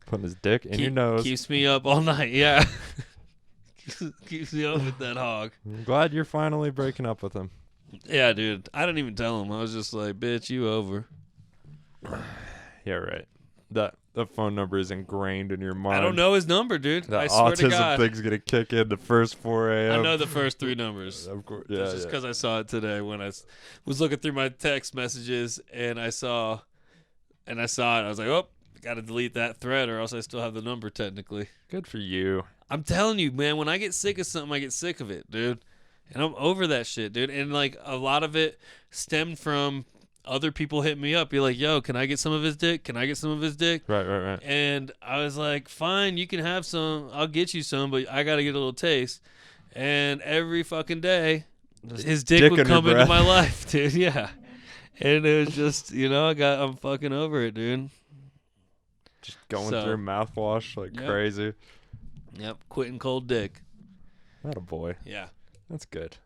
Putting his dick in your nose. Keeps me up all night, yeah. keeps me up with that hog. I'm glad you're finally breaking up with him. Yeah, dude. I didn't even tell him. I was just like, bitch, you over. Yeah, right. That phone number is ingrained in your mind. I don't know his number, dude. The I swear to autism God. thing's gonna kick in the first 4 a.m. I know the first 3 numbers. Of course, It's just because I saw it today when I was looking through my text messages and I saw it. I was like, oh, I got to delete that thread or else I still have the number technically. Good for you. I'm telling you, man, when I get sick of something, I get sick of it, dude. And I'm over that shit, dude. And like a lot of it stemmed from other people hitting me up. Be like, yo, can I get some of his dick? Can I get some of his dick? Right. And I was like, fine, you can have some. I'll get you some, but I got to get a little taste. And every fucking day, his dick would in your come into breath. my life, dude. Yeah. And it was just, I'm fucking over it, dude. Just going So- through mouthwash like Yep. crazy. Yep, quitting cold dick. Not a boy. Yeah. That's good.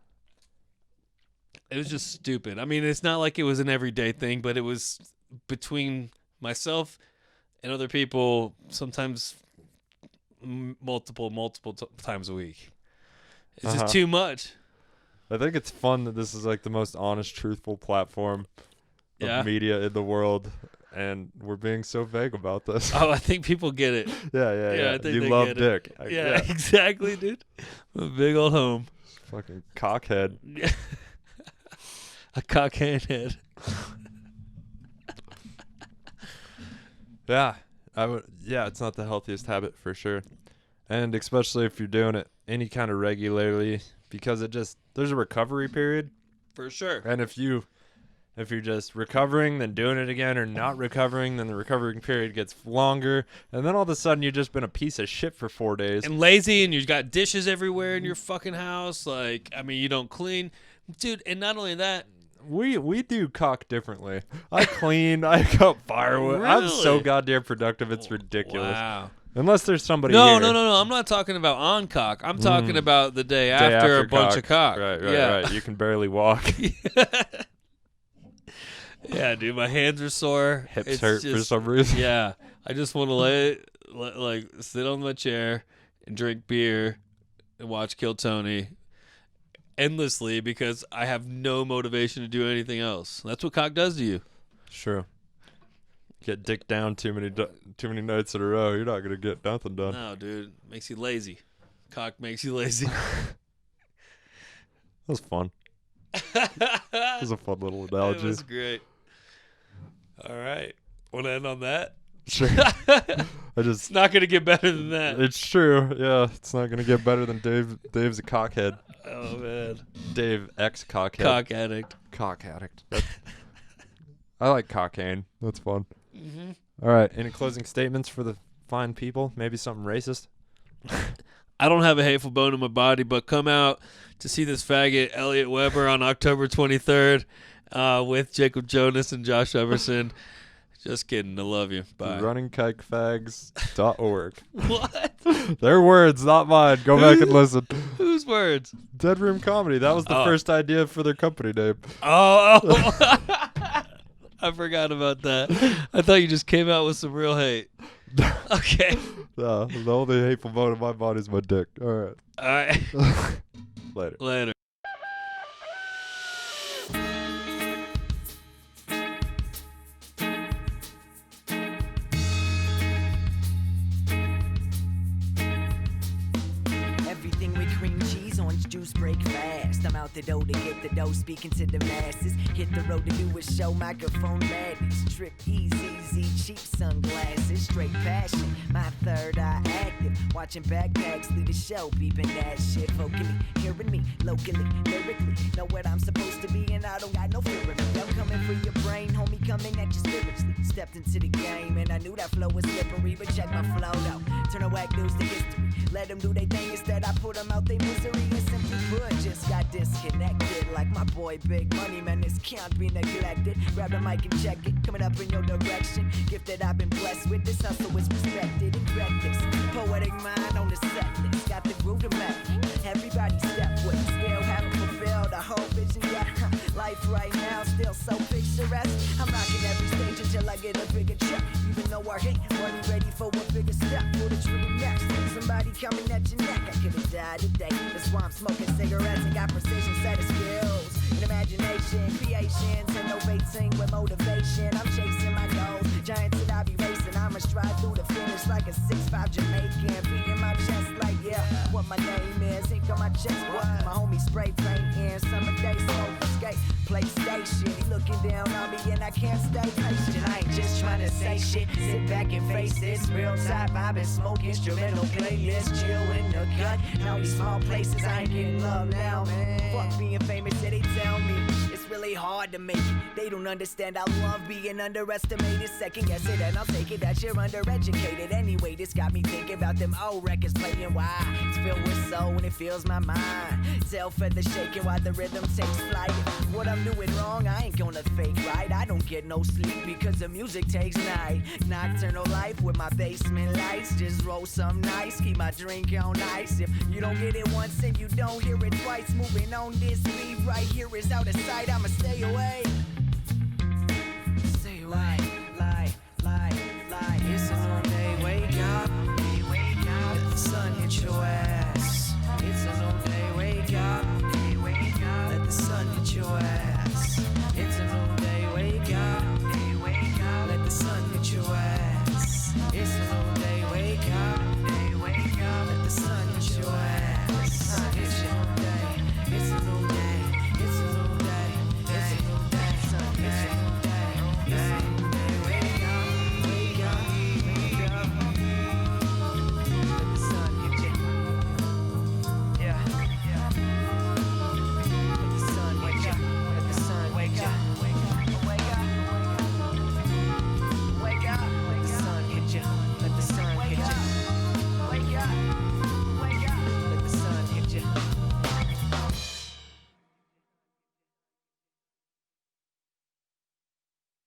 It was just stupid. I mean, it's not like it was an everyday thing, but it was between myself and other people, sometimes multiple times a week. It's just too much. I think it's fun that this is like the most honest, truthful platform of Yeah. media in the world, and we're being so vague about this. Oh, I think people get it. Yeah. I think You they love get it. dick. Yeah, exactly, dude. A big old home. Fucking cockhead. A cockcane head. Yeah, I would. Yeah, it's not the healthiest habit for sure, and especially if you're doing it any kind of regularly, because there's a recovery period, For sure. and if you're just recovering, then doing it again, or not recovering, then the recovering period gets longer, and then all of a sudden you've just been a piece of shit for 4 days. And lazy, and you've got dishes everywhere in your fucking house. Like, I mean, you don't clean. Dude, and not only that, We do cock differently. I clean. I cut firewood. I'm so Really? goddamn productive. It's ridiculous. Wow. Unless there's somebody No, here. no. I'm not talking about on cock. I'm talking about the day after a bunch of cock. Right. You can barely walk. Yeah, dude, my hands are sore. Hips It's hurt for just- some reason. Yeah, I just want to like sit on my chair and drink beer and watch Kill Tony endlessly because I have no motivation to do anything else. That's what cock does to you. Sure. Get dick down too many nights in a row. You're not gonna get nothing done. No, dude, makes you lazy. Cock makes you lazy. That was fun. That was a fun little analogy. It was great. All right, want to end on that? Sure. It's not gonna get better than that. It's true. Yeah, it's not gonna get better than Dave. Dave's a cockhead. Oh man, Dave ex cockhead. cock addict. Cock addict. I like Cockaine. That's fun. Mm-hmm. All right. Any closing statements for the fine people? Maybe something racist. I don't have a hateful bone in my body, but come out to see this faggot Elliot Weber on October 23rd with Jacob Jonas and Josh Everson. Just kidding. I love you. Bye. RunningKikeFags.org. What? Their words, not mine. Go back and listen. Whose words? Dead Room Comedy. That was the Oh. first idea for their company name. Oh. I forgot about that. I thought you just came out with some real hate. Okay. No, the only hateful bone in my body is my dick. All right. All right. Later. Later. Everything with cream cheese, orange juice, break fast. I'm out the door to get the dough, speaking to the masses. Hit the road to do a show, microphone madness. Trip easy, cheap sunglasses, straight passion. My third eye active, watching backpacks lead the show, beeping that shit vocally. Hearing me locally, lyrically, know what I'm supposed to be, and I don't got no fear of me. I'm coming for your brain, homie, coming at you spiritually. Stepped into the game, and I knew that flow was slippery, but check my flow though. Turn the whack news to history. Let them do their thing, instead I put them out their misery. And simply put, just got disconnected. Like my boy Big Money, man, this can't be neglected. Grab the mic and check it, coming up in your direction. Gift that I've been blessed with, this hustle is respected and reckless. Poetic mind on the set list, got the groove to match. Everybody step with it, still haven't fulfilled a whole vision yet. Life right now still so picturesque. I'm knocking every stage until I get a bigger check. Even though I hate money, ready for a bigger step. Pull the trigger next. Somebody coming at your neck. I could have died today. That's why I'm smoking cigarettes and got precision set of skills. And imagination, creations, innovating with motivation. I'm chasing my goals. Giants that I be racing. I'ma stride through the finish like a 6'5" Jamaican. Beat in my chest like, yeah, what my name is. Ink on my chest, what? My homie spray painting. Summer day, smoke, skate, PlayStation. He looking down on me and I can't stay patient. I ain't just trying to say shit. Sit back and face this. Real type, I've been smoking instrumental playlist. Chill in the cut. Now these small places, I ain't getting love now, man. Fuck being famous, yeah, they tell me. It's really hard to make it. They don't understand I love being underestimated. Second guess it and I'll take it that you're undereducated. Anyway, this got me thinking about them old records playing. Why? It's filled with soul and it fills my mind. Tail feather shaking while the rhythm takes flight. What I'm doing wrong, I ain't gonna fake right. I don't get no sleep because the music takes night. Nocturnal life with my basement lights. Just roll some nice, keep my drink on ice. If you don't get it once and you don't hear it twice, moving on this beat right here is out of sight. I'ma stay away. Stay away.